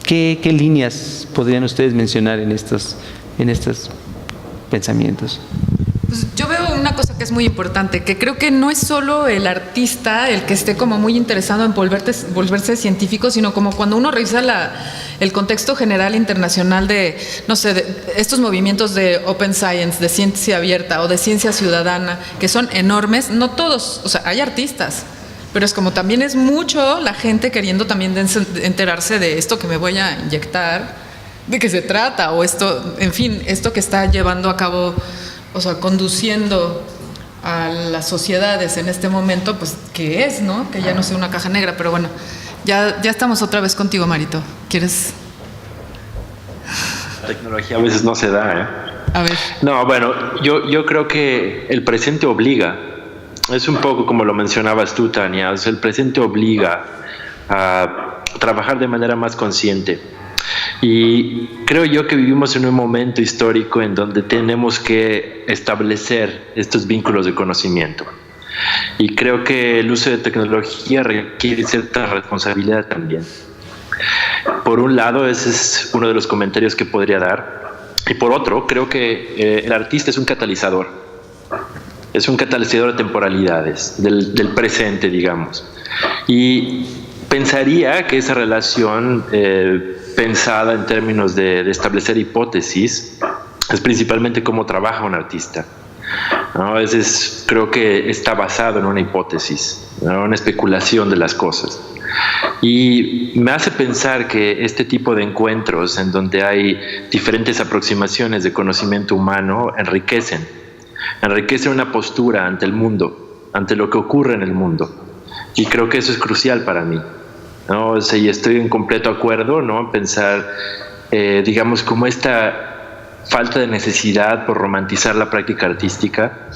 ¿qué líneas podrían ustedes mencionar en estos pensamientos? Pues yo veo una cosa que es muy importante, que creo que no es solo el artista el que esté como muy interesado en volverse científico, sino como cuando uno revisa el contexto general internacional de, no sé, de estos movimientos de Open Science, de ciencia abierta o de ciencia ciudadana, que son enormes. No todos, o sea, hay artistas, pero es como también es mucho la gente queriendo también enterarse de esto que me voy a inyectar, de qué se trata, o esto, en fin, esto que está llevando a cabo, o sea, conduciendo a las sociedades en este momento, pues, ¿qué es, no? Que ya no sea una caja negra, pero bueno, ya estamos otra vez contigo, Marito. ¿Quieres? La tecnología a veces no se da, ¿eh? A ver. No, bueno, yo creo que el presente obliga. Es un poco como lo mencionabas tú, Tania. O sea, el presente obliga a trabajar de manera más consciente. Y creo yo que vivimos en un momento histórico en donde tenemos que establecer estos vínculos de conocimiento. Y creo que el uso de tecnología requiere cierta responsabilidad también. Por un lado, ese es uno de los comentarios que podría dar. Y por otro, creo que el artista es un catalizador. Es un catalizador de temporalidades, del presente, digamos. Y pensaría que esa relación pensada en términos de establecer hipótesis es principalmente cómo trabaja un artista, ¿no? A veces creo que está basado en una hipótesis, ¿no? Una especulación de las cosas. Y me hace pensar que este tipo de encuentros en donde hay diferentes aproximaciones de conocimiento humano enriquecen una postura ante el mundo, ante lo que ocurre en el mundo. Y creo que eso es crucial para mí, ¿no? O sea, y estoy en completo acuerdo, ¿no? En pensar, digamos, como esta falta de necesidad por romantizar la práctica artística.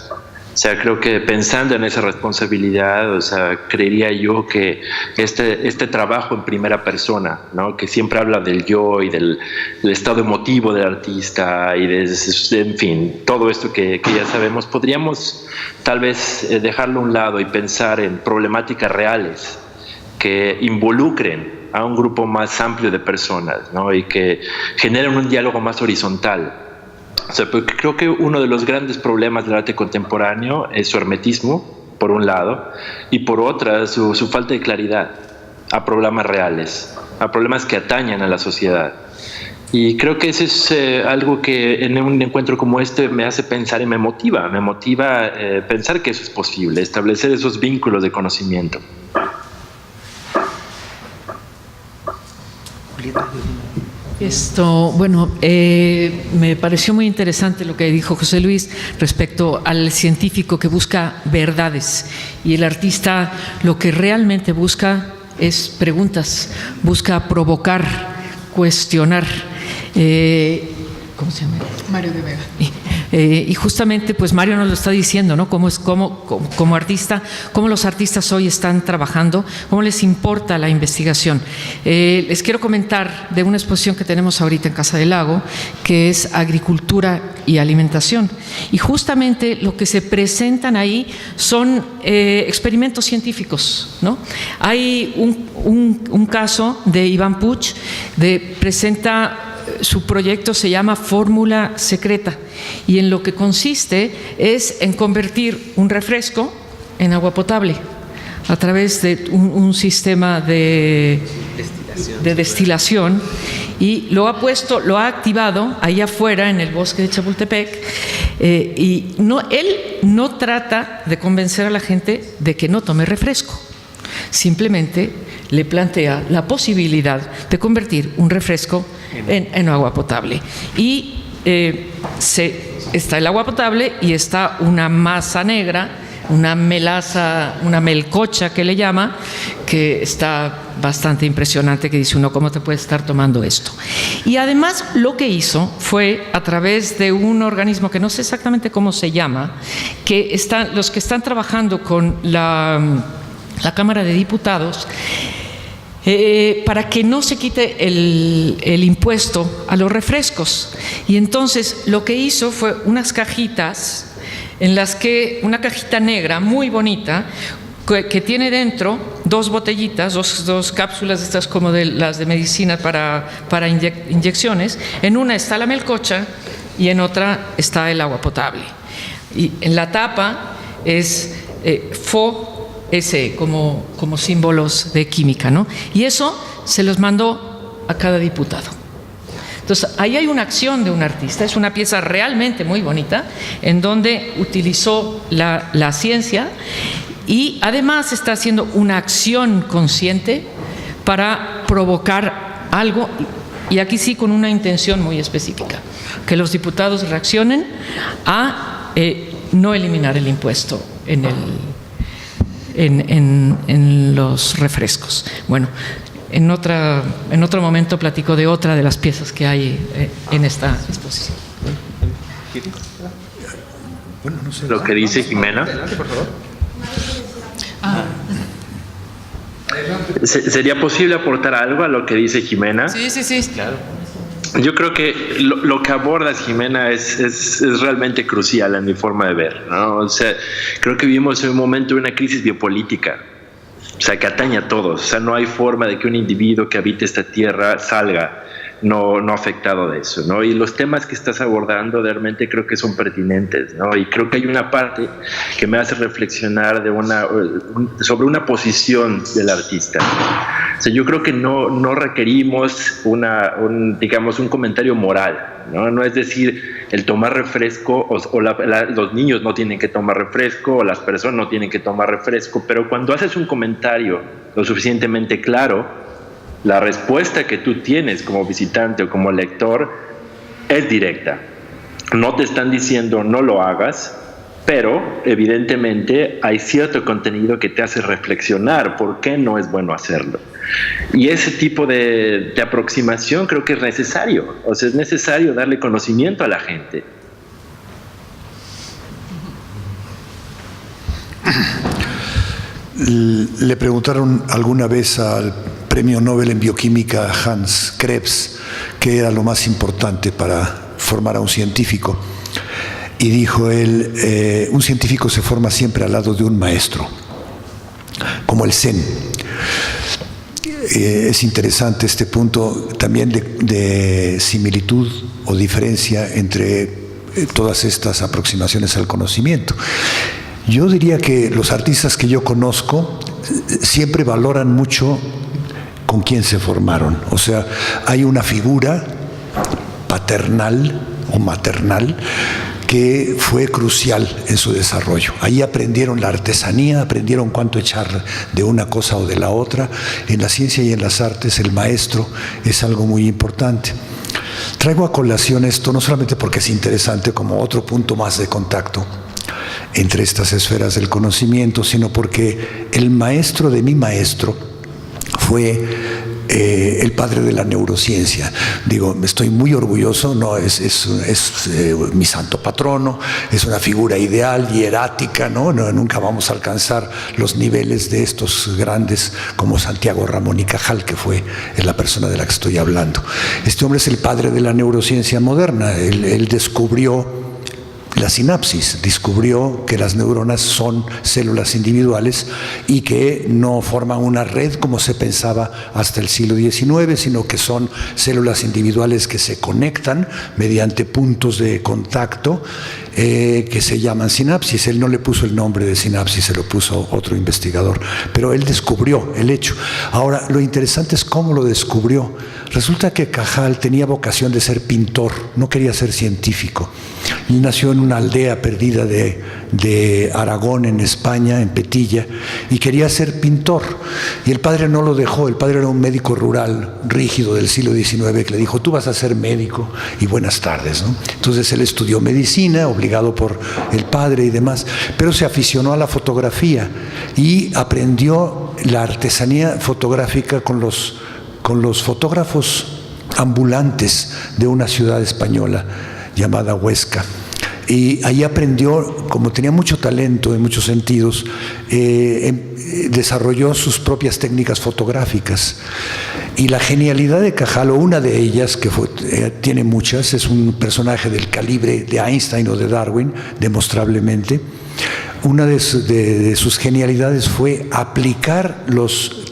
O sea, creo que pensando en esa responsabilidad, o sea, creería yo que este trabajo en primera persona, ¿no? Que siempre habla del yo y del estado emotivo del artista y en fin, todo esto que ya sabemos, podríamos tal vez dejarlo a un lado y pensar en problemáticas reales que involucren a un grupo más amplio de personas, ¿no? Y que generen un diálogo más horizontal. O sea, porque creo que uno de los grandes problemas del arte contemporáneo es su hermetismo, por un lado, y por otra, su falta de claridad a problemas reales, a problemas que atañen a la sociedad. Y creo que eso es algo que en un encuentro como este me hace pensar y me motiva pensar que eso es posible, establecer esos vínculos de conocimiento. Bueno, me pareció muy interesante lo que dijo José Luis respecto al científico que busca verdades y el artista lo que realmente busca es preguntas, busca provocar, cuestionar. ¿Cómo se llama? Mario de Vega. Y justamente, pues Mario nos lo está diciendo, ¿no? Como artista, cómo los artistas hoy están trabajando, cómo les importa la investigación. Les quiero comentar de una exposición que tenemos ahorita en Casa del Lago, que es Agricultura y Alimentación. Y justamente lo que se presentan ahí son experimentos científicos, ¿no? Hay un caso de Iván Puig, presenta. Su proyecto se llama Fórmula Secreta y en lo que consiste es en convertir un refresco en agua potable a través de un sistema de destilación y lo ha activado ahí afuera en el bosque de Chapultepec y él no trata de convencer a la gente de que no tome refresco, simplemente le plantea la posibilidad de convertir un refresco en agua potable. Y está el agua potable y está una masa negra, una melaza, una melcocha que le llama, que está bastante impresionante, que dice uno, ¿cómo te puedes estar tomando esto? Y además lo que hizo fue a través de un organismo que no sé exactamente cómo se llama, que los que están trabajando con la Cámara de Diputados, para que no se quite el impuesto a los refrescos. Y entonces lo que hizo fue unas cajitas en las que una cajita negra muy bonita que tiene dentro dos botellitas, dos cápsulas estas como de las de medicina para inyecciones. En una está la melcocha y en otra está el agua potable. Y en la tapa es como símbolos de química, ¿no? Y eso se los mandó a cada diputado. Entonces, ahí hay una acción de un artista, es una pieza realmente muy bonita, en donde utilizó la ciencia y además está haciendo una acción consciente para provocar algo, y aquí sí con una intención muy específica, que los diputados reaccionen a no eliminar el impuesto en los refrescos. Bueno, en otro momento platico de otra de las piezas que hay en esta exposición. Bueno, no sé. Lo que dice Jimena. Adelante, por favor. ¿Sería posible aportar algo a lo que dice Jimena? Sí. Claro. Yo creo que lo que abordas, Jimena, es realmente crucial en mi forma de ver, ¿no? O sea, creo que vivimos en un momento de una crisis biopolítica, o sea, que atañe a todos. O sea, no hay forma de que un individuo que habite esta tierra salga no afectado de eso, ¿no? Y los temas que estás abordando realmente creo que son pertinentes, ¿no? Y creo que hay una parte que me hace reflexionar sobre una posición del artista. O sea, yo creo que no requerimos digamos, un comentario moral, ¿no? No es decir, el tomar refresco, los niños no tienen que tomar refresco, o las personas no tienen que tomar refresco, pero cuando haces un comentario lo suficientemente claro, la respuesta que tú tienes como visitante o como lector es directa. No te están diciendo no lo hagas, pero evidentemente hay cierto contenido que te hace reflexionar por qué no es bueno hacerlo. Y ese tipo de aproximación creo que es necesario. O sea, es necesario darle conocimiento a la gente. Le preguntaron alguna vez al premio Nobel en bioquímica Hans Krebs qué era lo más importante para formar a un científico. Y dijo él, un científico se forma siempre al lado de un maestro, como el Zen. Es interesante este punto también de similitud o diferencia entre todas estas aproximaciones al conocimiento. Yo diría que los artistas que yo conozco siempre valoran mucho con quién se formaron. O sea, hay una figura paternal o maternal que fue crucial en su desarrollo. Ahí aprendieron la artesanía, aprendieron cuánto echar de una cosa o de la otra. En la ciencia y en las artes el maestro es algo muy importante. Traigo a colación esto no solamente porque es interesante como otro punto más de contacto entre estas esferas del conocimiento, sino porque el maestro de mi maestro fue el padre de la neurociencia. Digo, estoy muy orgulloso, no es mi santo patrono, es una figura ideal, hierática, ¿no? Nunca vamos a alcanzar los niveles de estos grandes como Santiago Ramón y Cajal, que fue la persona de la que estoy hablando. Este hombre es el padre de la neurociencia moderna. Él descubrió la sinapsis, descubrió que las neuronas son células individuales y que no forman una red como se pensaba hasta el siglo XIX, sino que son células individuales que se conectan mediante puntos de contacto que se llaman sinapsis. Él no le puso el nombre de sinapsis, se lo puso otro investigador, pero él descubrió el hecho. Ahora, lo interesante es cómo lo descubrió. Resulta que Cajal tenía vocación de ser pintor, no quería ser científico. Él nació en una aldea perdida de Aragón, en España, en Petilla, y quería ser pintor. Y el padre no lo dejó. El padre era un médico rural, rígido del siglo XIX, que le dijo, tú vas a ser médico y buenas tardes, ¿no? Entonces él estudió medicina, obligado por el padre y demás, pero se aficionó a la fotografía y aprendió la artesanía fotográfica con los fotógrafos ambulantes de una ciudad española llamada Huesca. Y ahí aprendió, como tenía mucho talento en muchos sentidos, desarrolló sus propias técnicas fotográficas. Y la genialidad de Cajal, o una de ellas, que tiene muchas, es un personaje del calibre de Einstein o de Darwin, demostrablemente. Una de sus genialidades fue aplicar los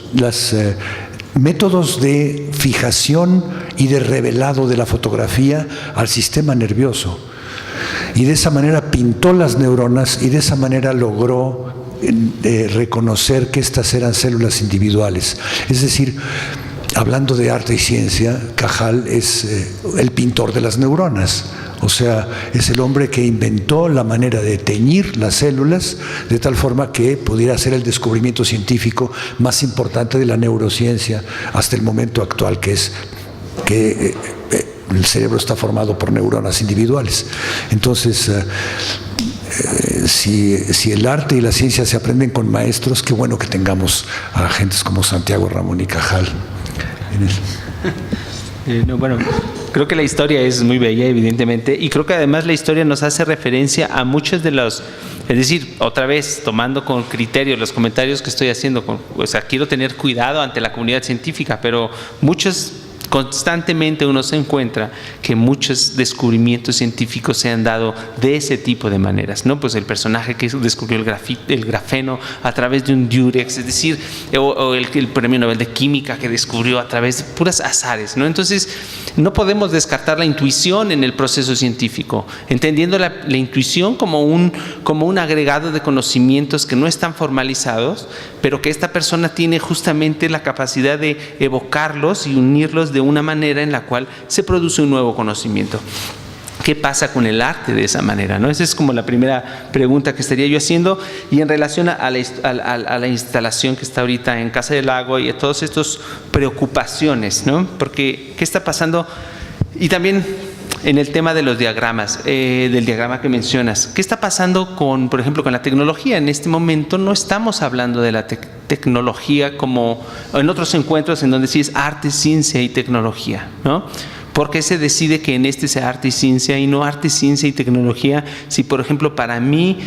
métodos de fijación y de revelado de la fotografía al sistema nervioso. Y de esa manera pintó las neuronas y de esa manera logró reconocer que estas eran células individuales. Es decir, hablando de arte y ciencia, Cajal es el pintor de las neuronas. O sea, es el hombre que inventó la manera de teñir las células de tal forma que pudiera ser el descubrimiento científico más importante de la neurociencia hasta el momento actual, que es que el cerebro está formado por neuronas individuales. Entonces, si el arte y la ciencia se aprenden con maestros, qué bueno que tengamos a gentes como Santiago Ramón y Cajal. Bueno, creo que la historia es muy bella, evidentemente, y creo que además la historia nos hace referencia a muchos de los, es decir, otra vez, tomando con criterio los comentarios que estoy haciendo, o sea, quiero tener cuidado ante la comunidad científica, pero muchos Constantemente uno se encuentra que muchos descubrimientos científicos se han dado de ese tipo de maneras, ¿no? Pues el personaje que descubrió el grafeno a través de un Durex, es decir, o el premio Nobel de Química que descubrió a través de puras azares, ¿no? Entonces, no podemos descartar la intuición en el proceso científico, entendiendo la intuición como un agregado de conocimientos que no están formalizados, pero que esta persona tiene justamente la capacidad de evocarlos y unirlos de una manera en la cual se produce un nuevo conocimiento. ¿Qué pasa con el arte de esa manera, ¿no? Esa es como la primera pregunta que estaría yo haciendo. Y en relación a la instalación que está ahorita en Casa del Lago y a todas estas preocupaciones, ¿no? Porque, ¿qué está pasando? Y también en el tema de los diagramas, del diagrama que mencionas, ¿qué está pasando con, por ejemplo, con la tecnología? En este momento no estamos hablando de la tecnología como en otros encuentros en donde sí es arte, ciencia y tecnología, ¿no? ¿Por qué se decide que en este sea arte y ciencia y no arte, ciencia y tecnología? Si, por ejemplo, para mí,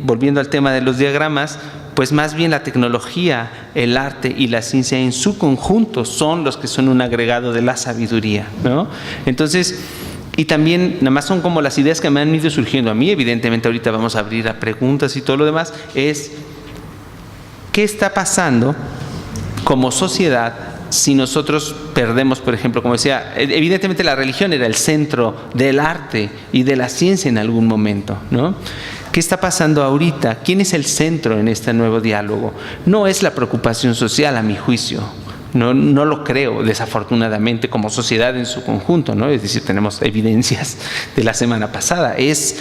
volviendo al tema de los diagramas, pues más bien la tecnología, el arte y la ciencia en su conjunto son los que son un agregado de la sabiduría, ¿no? Entonces, y también, nada más son como las ideas que me han ido surgiendo a mí, evidentemente ahorita vamos a abrir a preguntas y todo lo demás, es ¿qué está pasando como sociedad si nosotros perdemos, por ejemplo, como decía, evidentemente la religión era el centro del arte y de la ciencia en algún momento, ¿no? ¿Qué está pasando ahorita? ¿Quién es el centro en este nuevo diálogo? No es la preocupación social, a mi juicio. No lo creo, desafortunadamente, como sociedad en su conjunto, ¿no? Es decir, tenemos evidencias de la semana pasada. Es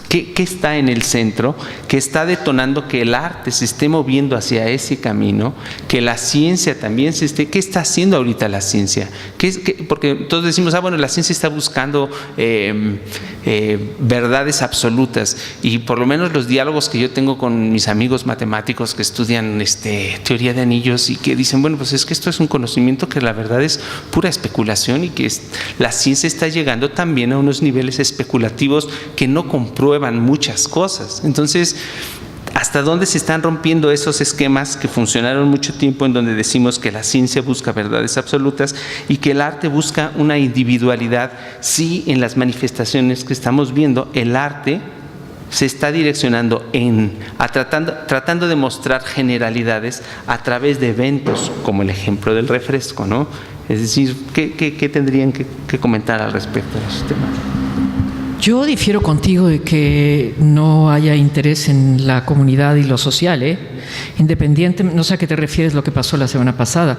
¿qué está en el centro? Que está detonando que el arte se esté moviendo hacia ese camino, que la ciencia también se esté... ¿Qué está haciendo ahorita la ciencia? Porque todos decimos, bueno, la ciencia está buscando verdades absolutas, y por lo menos los diálogos que yo tengo con mis amigos matemáticos que estudian teoría de anillos y que dicen, bueno, pues es que esto es un conocimiento que la verdad es pura especulación y que la ciencia está llegando también a unos niveles especulativos que no comprueban muchas cosas. Entonces, ¿hasta dónde se están rompiendo esos esquemas que funcionaron mucho tiempo, en donde decimos que la ciencia busca verdades absolutas y que el arte busca una individualidad? Sí, en las manifestaciones que estamos viendo, el arte se está direccionando tratando de mostrar generalidades a través de eventos, como el ejemplo del refresco, ¿no? Es decir, ¿qué tendrían que comentar al respecto de esos temas? Yo difiero contigo de que no haya interés en la comunidad y lo social, Independiente, no sé a qué te refieres lo que pasó la semana pasada,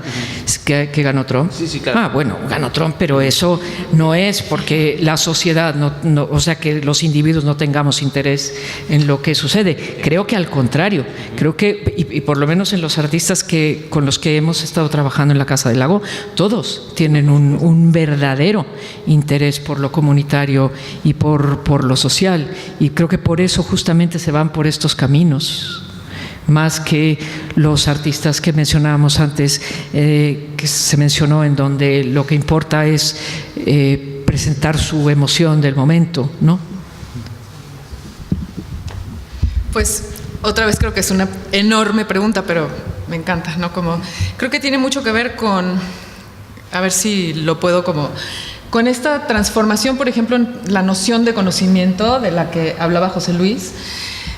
que ganó Trump. Sí, claro. Ah, bueno, ganó Trump, pero eso no es porque la sociedad, o sea, que los individuos no tengamos interés en lo que sucede. Creo que al contrario, creo que, y por lo menos en los artistas con los que hemos estado trabajando en la Casa del Lago, todos tienen un verdadero interés por lo comunitario y por lo social, y creo que por eso justamente se van por estos caminos, más que los artistas que mencionábamos antes, que se mencionó, en donde lo que importa es presentar su emoción del momento, ¿no? Pues otra vez creo que es una enorme pregunta, pero me encanta, ¿no? Creo que tiene mucho que ver con, a ver si lo puedo con esta transformación, por ejemplo, en la noción de conocimiento de la que hablaba José Luis.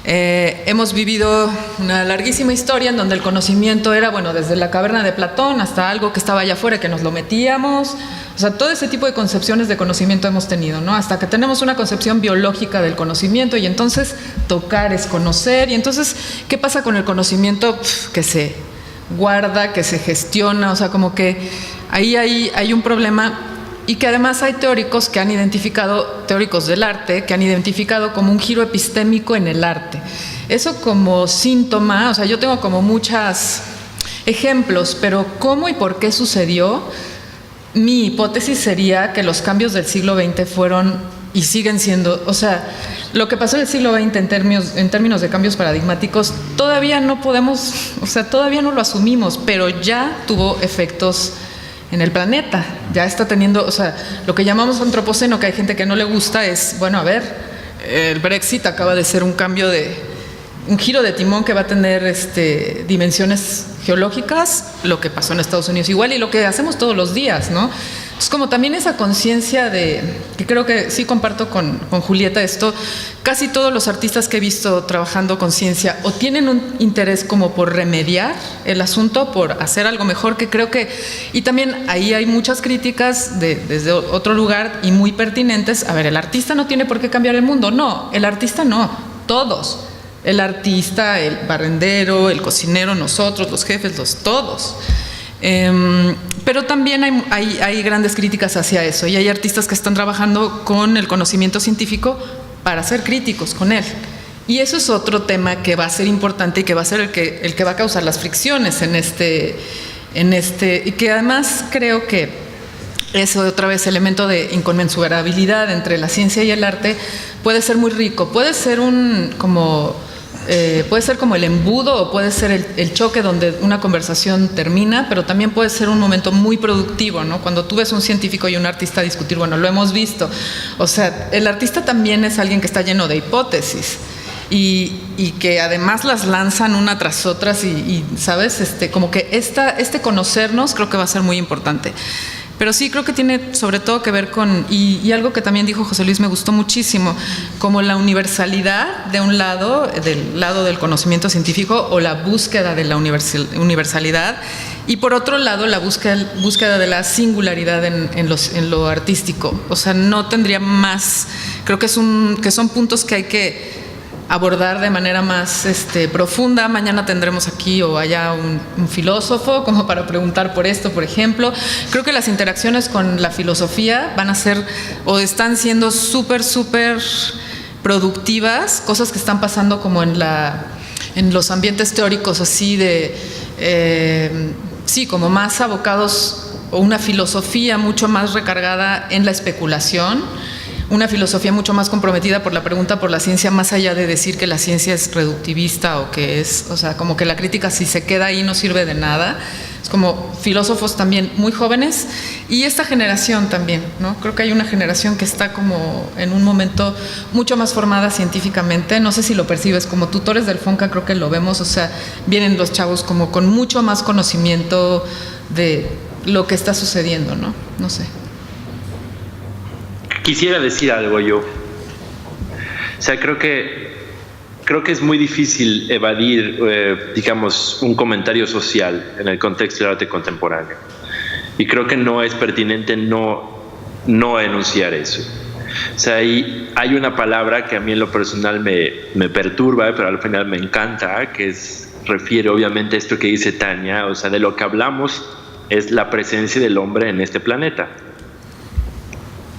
Hemos vivido una larguísima historia en donde el conocimiento era, bueno, desde la caverna de Platón hasta algo que estaba allá afuera que nos lo metíamos. O sea, todo ese tipo de concepciones de conocimiento hemos tenido, ¿no? Hasta que tenemos una concepción biológica del conocimiento, y entonces tocar es conocer. Y entonces, ¿qué pasa con el conocimiento que se guarda, que se gestiona? O sea, como que ahí hay un problema. Y que además hay teóricos del arte, que han identificado como un giro epistémico en el arte. Eso como síntoma, o sea, yo tengo como muchos ejemplos, pero ¿cómo y por qué sucedió? Mi hipótesis sería que los cambios del siglo XX fueron y siguen siendo, o sea, lo que pasó en el siglo XX en términos de cambios paradigmáticos, todavía no podemos, o sea, todavía no lo asumimos, pero ya tuvo efectos en el planeta, ya está teniendo, o sea, lo que llamamos antropoceno, que hay gente que no le gusta, es, bueno, a ver, el Brexit acaba de ser un cambio de un giro de timón que va a tener dimensiones geológicas, lo que pasó en Estados Unidos igual y lo que hacemos todos los días, ¿no? Es como también esa conciencia que creo que sí comparto con Julieta esto, casi todos los artistas que he visto trabajando con ciencia o tienen un interés como por remediar el asunto, por hacer algo mejor, que creo que, y también ahí hay muchas críticas desde otro lugar y muy pertinentes. A ver, el artista no tiene por qué cambiar el mundo, no, el artista no, todos. El artista, el barrendero, el cocinero, nosotros, los jefes, todos. Pero también hay grandes críticas hacia eso y hay artistas que están trabajando con el conocimiento científico para ser críticos con él. Y eso es otro tema que va a ser importante y que va a ser el que va a causar las fricciones en y que además creo que eso otra vez elemento de inconmensurabilidad entre la ciencia y el arte puede ser muy rico, puede ser puede ser como el embudo o puede ser el choque donde una conversación termina, pero también puede ser un momento muy productivo, ¿no? Cuando tú ves un científico y un artista discutir, bueno, lo hemos visto. O sea, el artista también es alguien que está lleno de hipótesis y que además las lanzan una tras otras y ¿sabes? Como que este conocernos creo que va a ser muy importante. Pero sí creo que tiene sobre todo que ver con, y algo que también dijo José Luis me gustó muchísimo, como la universalidad de un lado, del lado del conocimiento científico o la búsqueda de la universalidad, y por otro lado la búsqueda de la singularidad en lo artístico. O sea, no tendría más, creo que son puntos que hay que abordar de manera más profunda. Mañana tendremos aquí o allá un filósofo como para preguntar por esto, por ejemplo. Creo que las interacciones con la filosofía van a ser o están siendo súper productivas, cosas que están pasando como en los ambientes teóricos así como más abocados, o una filosofía mucho más recargada en la especulación, una filosofía mucho más comprometida por la pregunta por la ciencia, más allá de decir que la ciencia es reductivista o que es, o sea, como que la crítica si se queda ahí no sirve de nada. Es como filósofos también muy jóvenes y esta generación también, ¿no? Creo que hay una generación que está como en un momento mucho más formada científicamente. No sé si lo percibes, como tutores del FONCA creo que lo vemos, o sea, vienen los chavos como con mucho más conocimiento de lo que está sucediendo, ¿no? No sé. Quisiera decir algo yo. O sea, creo que es muy difícil evadir, digamos, un comentario social en el contexto del arte contemporáneo. Y creo que no es pertinente no enunciar eso. O sea, hay una palabra que a mí en lo personal me perturba, pero al final me encanta, que refiere obviamente a esto que dice Tania. O sea, de lo que hablamos es la presencia del hombre en este planeta.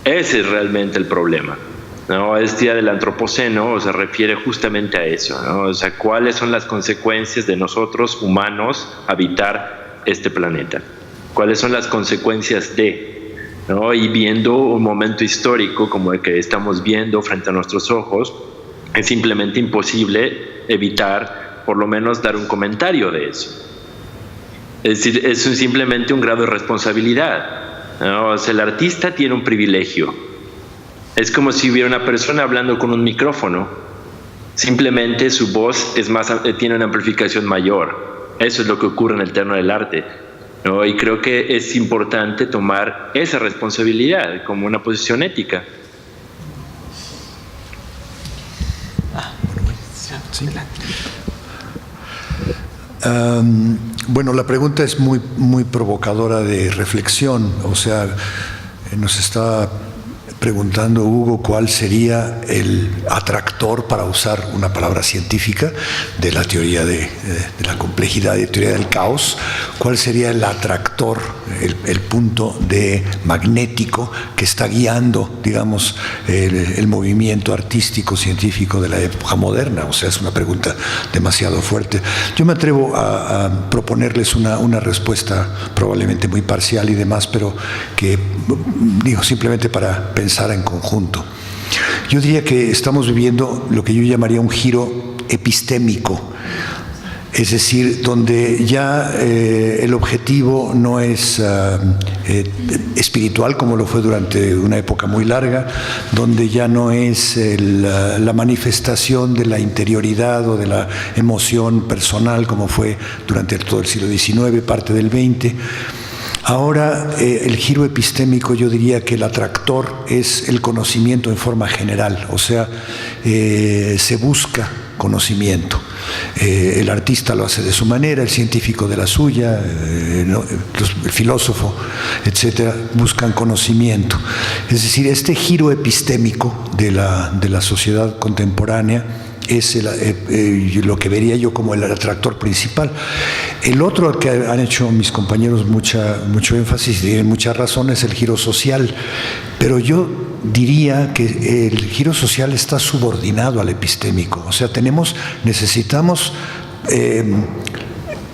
Ese es realmente el problema, ¿no? Este día del antropoceno se refiere justamente a eso, ¿no? O sea, cuáles son las consecuencias de nosotros humanos habitar este planeta, cuáles son las consecuencias ¿no? Y viendo un momento histórico como el que estamos viendo frente a nuestros ojos, es simplemente imposible evitar por lo menos dar un comentario de eso. Es decir, es simplemente un grado de responsabilidad. No, o sea, el artista tiene un privilegio. Es como si hubiera una persona hablando con un micrófono. Simplemente su voz tiene una amplificación mayor. Eso es lo que ocurre en el terreno del arte, ¿no? Y creo que es importante tomar esa responsabilidad como una posición ética. Bueno, la pregunta es muy provocadora de reflexión. O sea, nos está preguntando Hugo cuál sería el atractor, para usar una palabra científica, de la teoría de la complejidad, de teoría del caos. ¿Cuál sería el atractor, el punto magnético que está guiando, digamos, el movimiento artístico, científico de la época moderna? O sea, es una pregunta demasiado fuerte. Yo me atrevo a proponerles una respuesta probablemente muy parcial y demás, pero que digo simplemente para pensar en conjunto. Yo diría que estamos viviendo lo que yo llamaría un giro epistémico. Es decir, donde ya el objetivo no es espiritual como lo fue durante una época muy larga, donde ya no es la manifestación de la interioridad o de la emoción personal como fue durante todo el siglo XIX, parte del XX. Ahora, el giro epistémico, yo diría que el atractor es el conocimiento en forma general, o sea, se busca conocimiento. El artista lo hace de su manera, el científico de la suya, el filósofo, etcétera, buscan conocimiento. Es decir, este giro epistémico de la sociedad contemporánea es lo que vería yo como el atractor principal. El otro al que han hecho mis compañeros mucho énfasis y tienen mucha razón es el giro social, pero yo diría que el giro social está subordinado al epistémico. O sea, necesitamos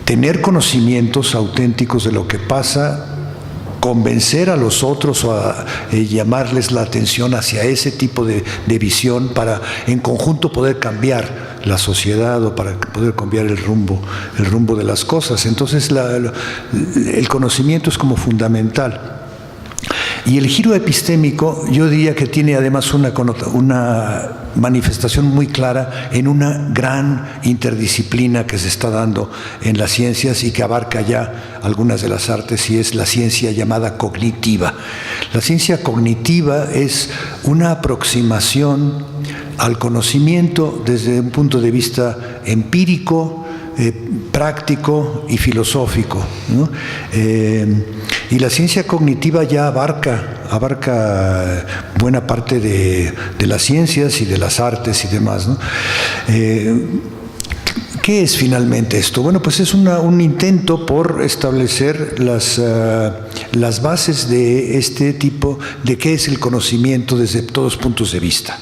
tener conocimientos auténticos de lo que pasa, convencer a los otros o a llamarles la atención hacia ese tipo de visión para en conjunto poder cambiar la sociedad o para poder cambiar el rumbo de las cosas. Entonces el conocimiento es como fundamental. Y el giro epistémico yo diría que tiene además una manifestación muy clara en una gran interdisciplina que se está dando en las ciencias y que abarca ya algunas de las artes, y es la ciencia llamada cognitiva. La ciencia cognitiva es una aproximación al conocimiento desde un punto de vista empírico, práctico y filosófico, ¿no? Y la ciencia cognitiva ya abarca buena parte de las ciencias y de las artes y demás, ¿no? ¿Qué es finalmente esto? Bueno, pues es un intento por establecer las bases de este tipo de qué es el conocimiento desde todos puntos de vista.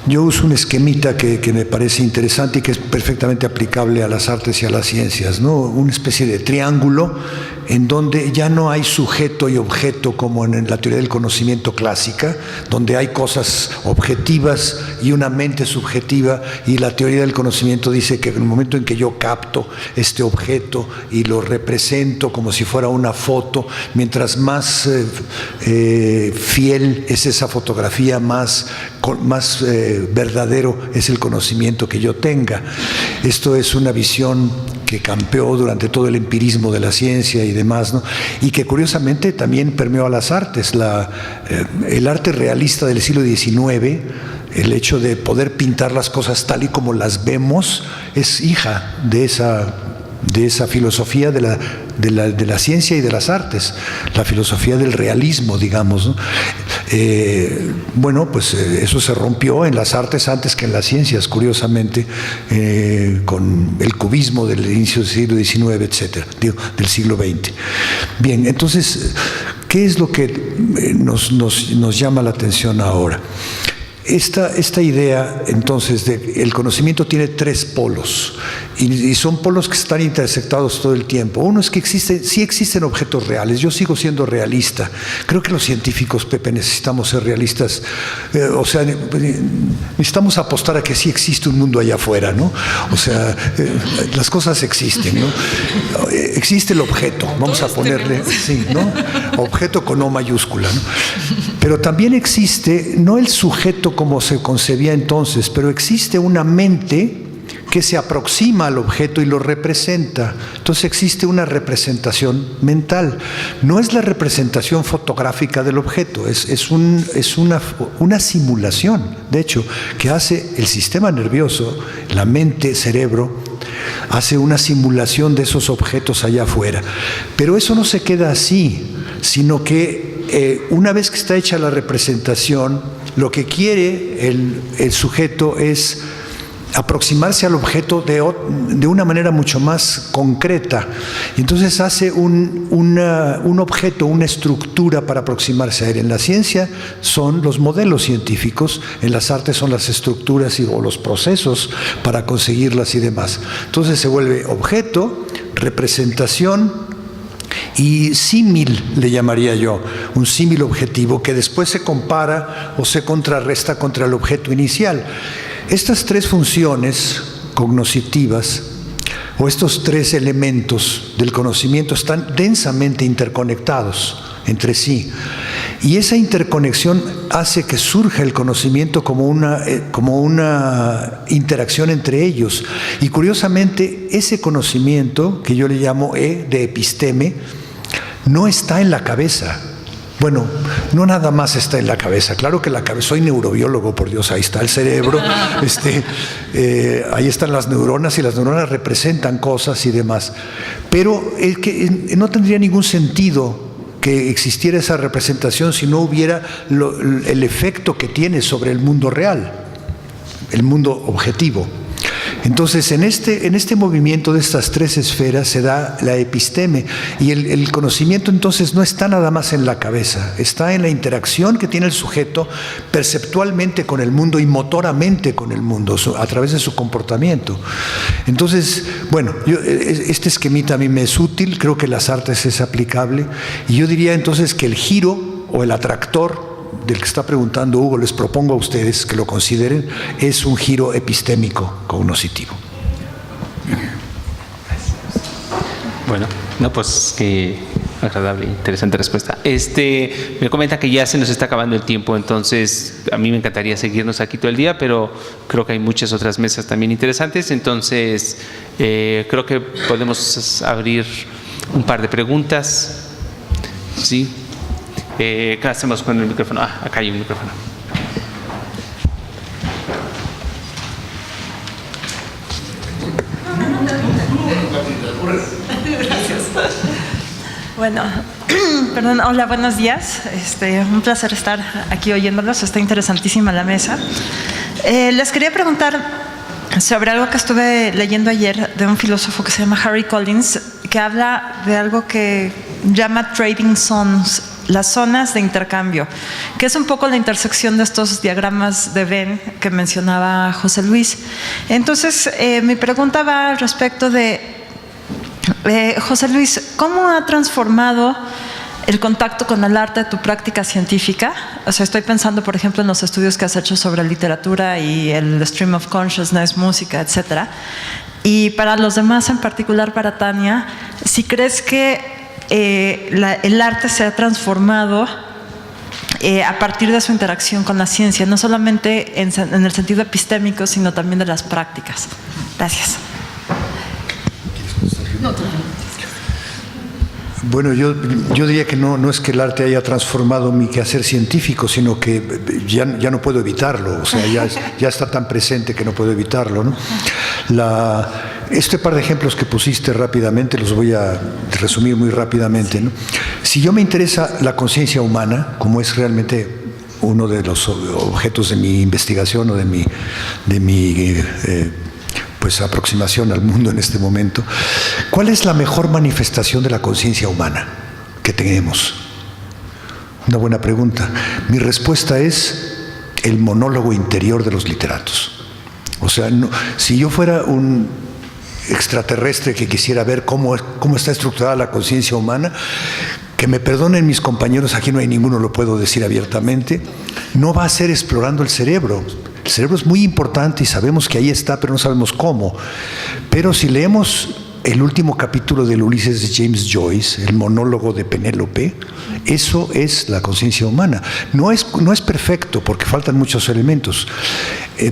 Yo uso un esquemita que me parece interesante y que es perfectamente aplicable a las artes y a las ciencias, ¿no? Una especie de triángulo en donde ya no hay sujeto y objeto como en la teoría del conocimiento clásica, donde hay cosas objetivas y una mente subjetiva, y la teoría del conocimiento dice que en el momento en que yo capto este objeto y lo represento como si fuera una foto, mientras más fiel es esa fotografía, más verdadero es el conocimiento que yo tenga. Esto es una visión que campeó durante todo el empirismo de la ciencia y demás, ¿no? Y que curiosamente también permeó a las artes. El arte realista del siglo XIX, el hecho de poder pintar las cosas tal y como las vemos, es hija de esa filosofía de la ciencia y de las artes, la filosofía del realismo, digamos, ¿no? Bueno, pues eso se rompió en las artes antes que en las ciencias, curiosamente, con el cubismo del inicio del siglo XIX, etcétera, del siglo XX. Bien, entonces, ¿qué es lo que nos llama la atención ahora? Esta idea, entonces, de el conocimiento tiene tres polos, y son polos que están intersectados todo el tiempo. Uno es que sí existen objetos reales. Yo sigo siendo realista. Creo que los científicos, Pepe, necesitamos ser realistas. O sea, necesitamos apostar a que sí existe un mundo allá afuera, ¿no? O sea, las cosas existen, ¿no? Existe el objeto, vamos a ponerle, sí, ¿no? Objeto con O mayúscula, ¿no? Pero también existe, no el sujeto como se concebía entonces, pero existe una mente que se aproxima al objeto y lo representa. Entonces existe una representación mental. No es la representación fotográfica del objeto, es una simulación, de hecho, que hace el sistema nervioso, la mente, cerebro, hace una simulación de esos objetos allá afuera. Pero eso no se queda así, sino que una vez que está hecha la representación, lo que quiere el sujeto es aproximarse al objeto de una manera mucho más concreta. Y entonces hace un objeto, una estructura para aproximarse a él. En la ciencia son los modelos científicos, en las artes son las estructuras o los procesos para conseguirlas y demás. Entonces se vuelve objeto, representación y símil, le llamaría yo, un símil objetivo que después se compara o se contrarresta contra el objeto inicial. Estas tres funciones cognoscitivas, o estos tres elementos del conocimiento, están densamente interconectados entre sí. Y esa interconexión hace que surja el conocimiento como una interacción entre ellos. Y curiosamente, ese conocimiento, que yo le llamo de episteme, no está en la cabeza. Bueno, no nada más está en la cabeza. Claro que la cabeza, soy neurobiólogo, por Dios, ahí está el cerebro, ahí están las neuronas y las neuronas representan cosas y demás. Pero es que no tendría ningún sentido que existiera esa representación si no hubiera el efecto que tiene sobre el mundo real, el mundo objetivo. Entonces, en este movimiento de estas tres esferas se da la episteme, y el conocimiento entonces no está nada más en la cabeza, está en la interacción que tiene el sujeto perceptualmente con el mundo y motoramente con el mundo, a través de su comportamiento. Entonces, bueno, este esquemita a mí me es útil, creo que las artes es aplicable, y yo diría entonces que el giro o el atractor del que está preguntando Hugo, les propongo a ustedes que lo consideren, es un giro epistémico cognoscitivo. Bueno, no, pues qué agradable, interesante respuesta. Me comenta que ya se nos está acabando el tiempo, entonces a mí me encantaría seguirnos aquí todo el día, pero creo que hay muchas otras mesas también interesantes, entonces creo que podemos abrir un par de preguntas. Sí. ¿Qué hacemos con el micrófono? Acá hay un micrófono. Bueno, perdón, hola, buenos días. Un placer estar aquí oyéndolos, está interesantísima la mesa. Les quería preguntar sobre algo que estuve leyendo ayer de un filósofo que se llama Harry Collins, que habla de algo que llama trading zones, las zonas de intercambio, que es un poco la intersección de estos diagramas de Venn que mencionaba José Luis. Entonces, mi pregunta va al respecto de, José Luis, ¿cómo ha transformado el contacto con el arte de tu práctica científica? O sea, estoy pensando, por ejemplo, en los estudios que has hecho sobre literatura y el stream of consciousness, música, etcétera. Y para los demás, en particular para Tania, si crees que el arte se ha transformado a partir de su interacción con la ciencia, no solamente en el sentido epistémico, sino también de las prácticas. Gracias. Bueno, yo diría que no es que el arte haya transformado mi quehacer científico, sino que ya no puedo evitarlo, o sea, ya está tan presente que no puedo evitarlo, ¿no? Este par de ejemplos que pusiste rápidamente, los voy a resumir muy rápidamente, ¿no? Si yo me interesa la conciencia humana, como es realmente uno de los objetos de mi investigación o de mi pues aproximación al mundo en este momento, ¿cuál es la mejor manifestación de la conciencia humana que tenemos? Una buena pregunta. Mi respuesta es el monólogo interior de los literatos. O sea, si yo fuera un extraterrestre que quisiera ver cómo está estructurada la conciencia humana, que me perdonen mis compañeros, aquí no hay ninguno, lo puedo decir abiertamente, no va a ser explorando el cerebro. El cerebro es muy importante y sabemos que ahí está, pero no sabemos cómo. Pero si leemos el último capítulo del Ulises de James Joyce, el monólogo de Penélope, eso es la conciencia humana. No es perfecto porque faltan muchos elementos,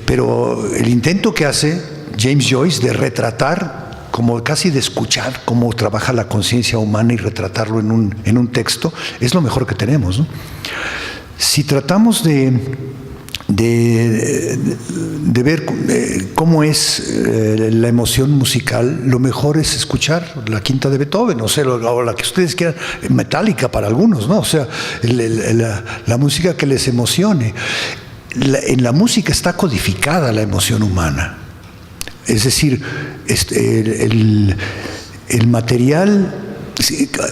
pero el intento que hace James Joyce de retratar, como casi de escuchar cómo trabaja la conciencia humana y retratarlo en un texto, es lo mejor que tenemos, ¿no? Si tratamos de ver cómo es la emoción musical, lo mejor es escuchar la quinta de Beethoven, o sea, o la que ustedes quieran, metálica para algunos, ¿no? O sea, la música que les emocione. En la música está codificada la emoción humana. Es decir, el material.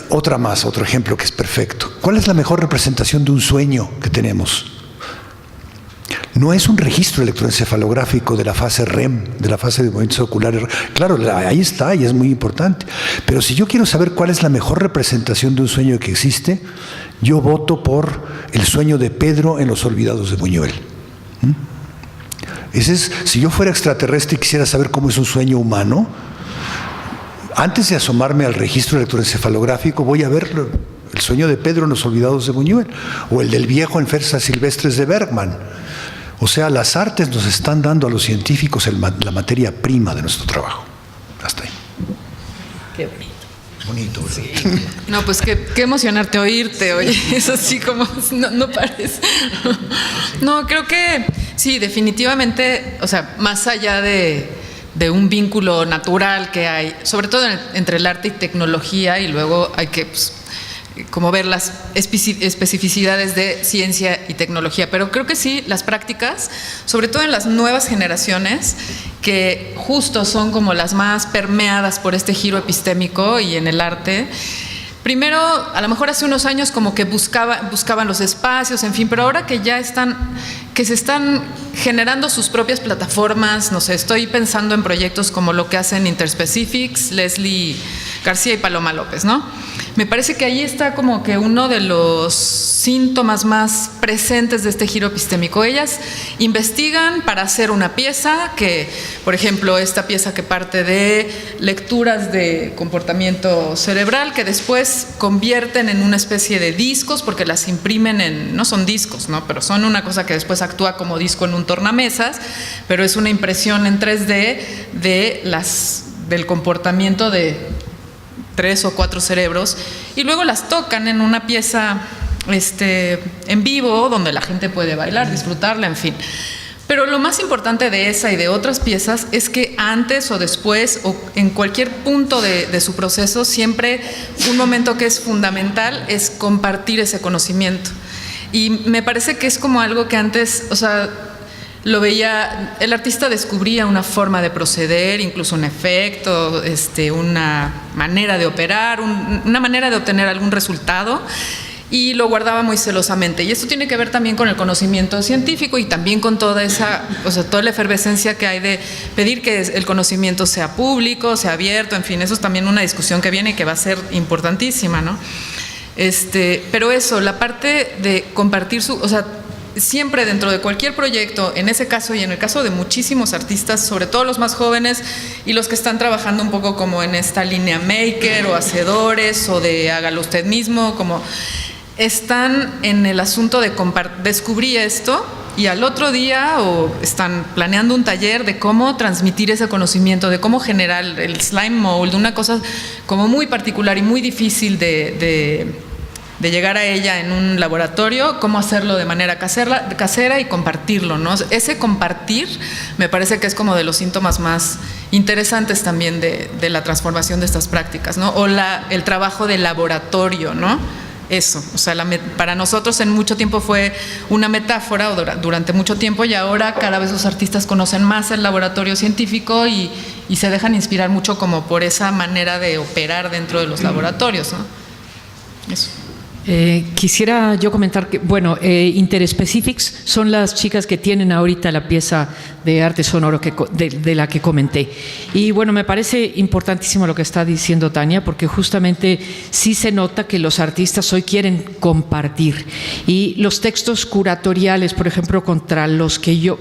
Otro ejemplo que es perfecto. ¿Cuál es la mejor representación de un sueño que tenemos? No es un registro electroencefalográfico de la fase REM, de la fase de movimientos oculares. Claro, ahí está y es muy importante. Pero si yo quiero saber cuál es la mejor representación de un sueño que existe, yo voto por el sueño de Pedro en Los Olvidados de Buñuel. Si yo fuera extraterrestre y quisiera saber cómo es un sueño humano, antes de asomarme al registro electroencefalográfico voy a ver el sueño de Pedro en Los Olvidados de Buñuel, o el del viejo en Fersas Silvestres de Bergman. O sea, las artes nos están dando a los científicos la materia prima de nuestro trabajo. Hasta ahí. Qué bonito. Bonito, ¿verdad? Sí. No, pues qué emocionarte oírte, oye, es así como, no parece. No, creo que sí, definitivamente, o sea, más allá de un vínculo natural que hay, sobre todo entre el arte y tecnología, y luego hay que como ver las especificidades de ciencia y tecnología, pero creo que sí, las prácticas, sobre todo en las nuevas generaciones, que justo son como las más permeadas por este giro epistémico y en el arte. Primero, a lo mejor hace unos años como que buscaban los espacios, en fin, pero ahora que ya se están generando sus propias plataformas, no sé, estoy pensando en proyectos como lo que hacen Interspecifics, Leslie García y Paloma López, ¿no? Me parece que ahí está como que uno de los síntomas más presentes de este giro epistémico. Ellas investigan para hacer una pieza que, por ejemplo, esta pieza que parte de lecturas de comportamiento cerebral que después convierten en una especie de discos porque las imprimen no son discos, ¿no? Pero son una cosa que después actúa como disco en un tornamesas, pero es una impresión en 3D del comportamiento de 3 o 4 cerebros, y luego las tocan en una pieza en vivo donde la gente puede bailar, disfrutarla, en fin. Pero lo más importante de esa y de otras piezas es que antes o después o en cualquier punto de su proceso, siempre un momento que es fundamental es compartir ese conocimiento. Y me parece que es como algo que antes, o sea, lo veía, el artista descubría una forma de proceder, incluso un efecto, una manera de operar, una manera de obtener algún resultado, y lo guardaba muy celosamente. Y esto tiene que ver también con el conocimiento científico y también con toda la efervescencia que hay de pedir que el conocimiento sea público, sea abierto, en fin, eso es también una discusión que viene y que va a ser importantísima, ¿no? Pero eso, la parte de compartir siempre dentro de cualquier proyecto, en ese caso y en el caso de muchísimos artistas, sobre todo los más jóvenes y los que están trabajando un poco como en esta línea maker o hacedores o de hágalo usted mismo, como están en el asunto de descubrí esto y al otro día o están planeando un taller de cómo transmitir ese conocimiento, de cómo generar el slime mold, una cosa como muy particular y muy difícil de llegar a ella en un laboratorio, cómo hacerlo de manera casera y compartirlo, ¿no? Ese compartir me parece que es como de los síntomas más interesantes también de la transformación de estas prácticas, ¿no? O el trabajo de laboratorio, ¿no? Eso, o sea, para nosotros en mucho tiempo fue una metáfora durante mucho tiempo, y ahora cada vez los artistas conocen más el laboratorio científico y se dejan inspirar mucho como por esa manera de operar dentro de los laboratorios, ¿no? Eso. Quisiera yo comentar que, Interspecifics son las chicas que tienen ahorita la pieza de arte sonoro de la que comenté. Y bueno, me parece importantísimo lo que está diciendo Tania, porque justamente sí se nota que los artistas hoy quieren compartir. Y los textos curatoriales, por ejemplo, contra los que yo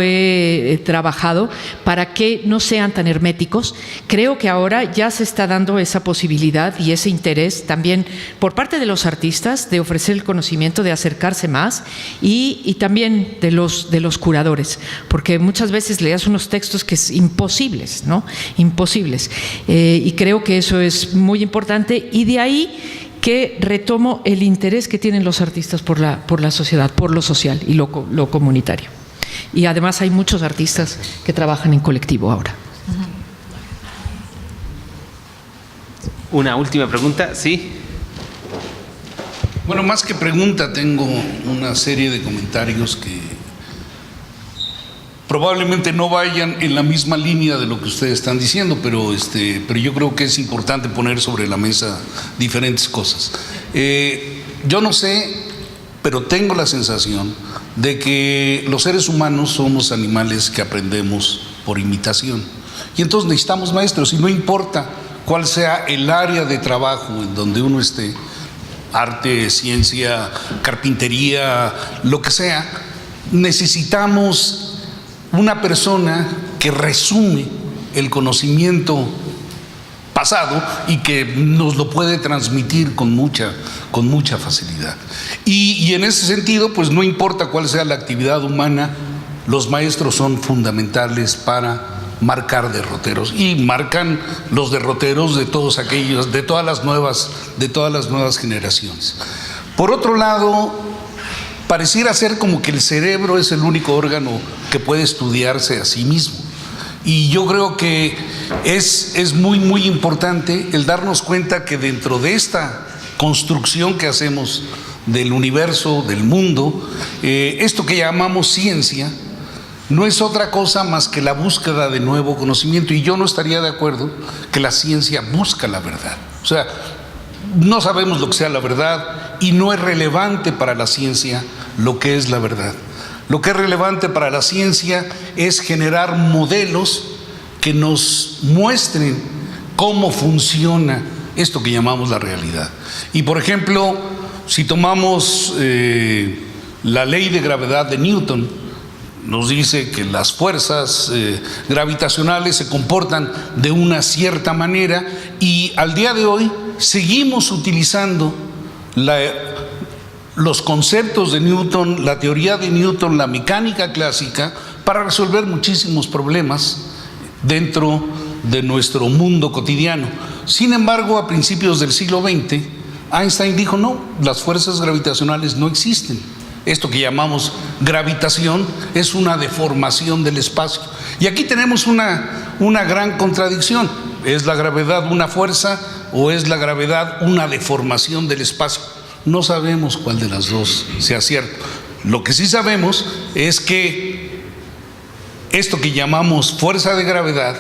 he trabajado, para que no sean tan herméticos, creo que ahora ya se está dando esa posibilidad y ese interés también por parte de los artistas de ofrecer el conocimiento, de acercarse más, y también de los curadores, porque muchas veces leas unos textos que es imposibles, ¿no? Imposibles. Y creo que eso es muy importante, y de ahí que retomo el interés que tienen los artistas por la sociedad, por lo social y lo comunitario. Y además hay muchos artistas que trabajan en colectivo ahora. Una última pregunta, ¿sí? Bueno, más que pregunta, tengo una serie de comentarios que probablemente no vayan en la misma línea de lo que ustedes están diciendo, pero yo creo que es importante poner sobre la mesa diferentes cosas. Yo no sé, pero tengo la sensación de que los seres humanos somos animales que aprendemos por imitación. Y entonces necesitamos maestros, y no importa cuál sea el área de trabajo en donde uno esté, arte, ciencia, carpintería, lo que sea, necesitamos una persona que resume el conocimiento pasado y que nos lo puede transmitir con mucha facilidad. Y en ese sentido, pues no importa cuál sea la actividad humana, los maestros son fundamentales para marcar derroteros, y marcan los derroteros de todos aquellos, de todas las nuevas generaciones. Por otro lado, pareciera ser como que el cerebro es el único órgano que puede estudiarse a sí mismo. Y yo creo que es muy importante el darnos cuenta que dentro de esta construcción que hacemos del universo, del mundo, esto que llamamos ciencia, no es otra cosa más que la búsqueda de nuevo conocimiento. Y yo no estaría de acuerdo que la ciencia busca la verdad. O sea, no sabemos lo que sea la verdad y no es relevante para la ciencia lo que es la verdad. Lo que es relevante para la ciencia es generar modelos que nos muestren cómo funciona esto que llamamos la realidad. Y por ejemplo, si tomamos la ley de gravedad de Newton, nos dice que las fuerzas gravitacionales se comportan de una cierta manera, y al día de hoy seguimos utilizando los conceptos de Newton, la teoría de Newton, la mecánica clásica, para resolver muchísimos problemas dentro de nuestro mundo cotidiano. Sin embargo, a principios del siglo XX, Einstein dijo: no, las fuerzas gravitacionales no existen. Esto que llamamos gravitación es una deformación del espacio. Y aquí tenemos una gran contradicción. ¿Es la gravedad una fuerza o es la gravedad una deformación del espacio? No sabemos cuál de las dos sea cierto. Lo que sí sabemos es que esto que llamamos fuerza de gravedad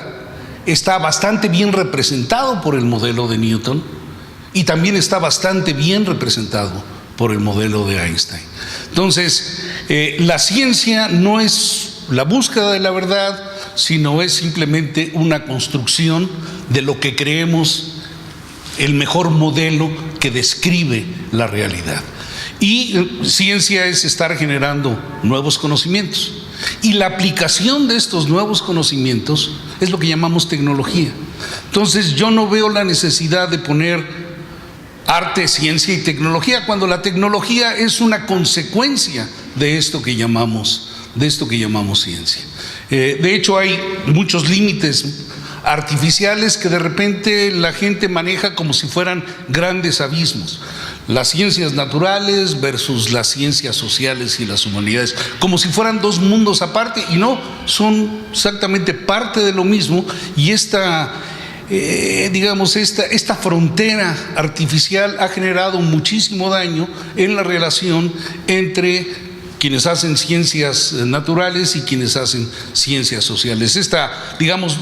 está bastante bien representado por el modelo de Newton y también está bastante bien representado por el modelo de Einstein. Entonces, la ciencia no es la búsqueda de la verdad, sino es simplemente una construcción de lo que creemos el mejor modelo que describe la realidad. Y ciencia es estar generando nuevos conocimientos. Y la aplicación de estos nuevos conocimientos es lo que llamamos tecnología. Entonces, yo no veo la necesidad de poner arte, ciencia y tecnología, cuando la tecnología es una consecuencia de esto que llamamos ciencia. De hecho, hay muchos límites artificiales que de repente la gente maneja como si fueran grandes abismos. Las ciencias naturales versus las ciencias sociales y las humanidades, como si fueran dos mundos aparte, y no, son exactamente parte de lo mismo. Y esta frontera artificial ha generado muchísimo daño en la relación entre quienes hacen ciencias naturales y quienes hacen ciencias sociales.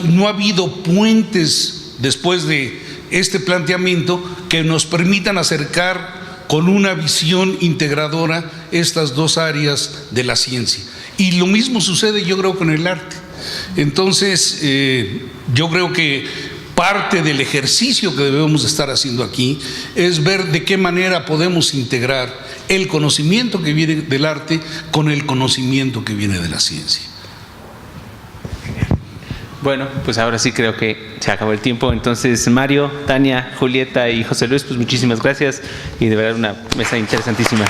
No ha habido puentes después de este planteamiento que nos permitan acercar con una visión integradora estas dos áreas de la ciencia. Y lo mismo sucede, yo creo, con el arte. Entonces, yo creo que parte del ejercicio que debemos estar haciendo aquí es ver de qué manera podemos integrar el conocimiento que viene del arte con el conocimiento que viene de la ciencia. Bueno, pues ahora sí creo que se acabó el tiempo. Entonces, Mario, Tania, Julieta y José Luis, pues muchísimas gracias y de verdad una mesa interesantísima.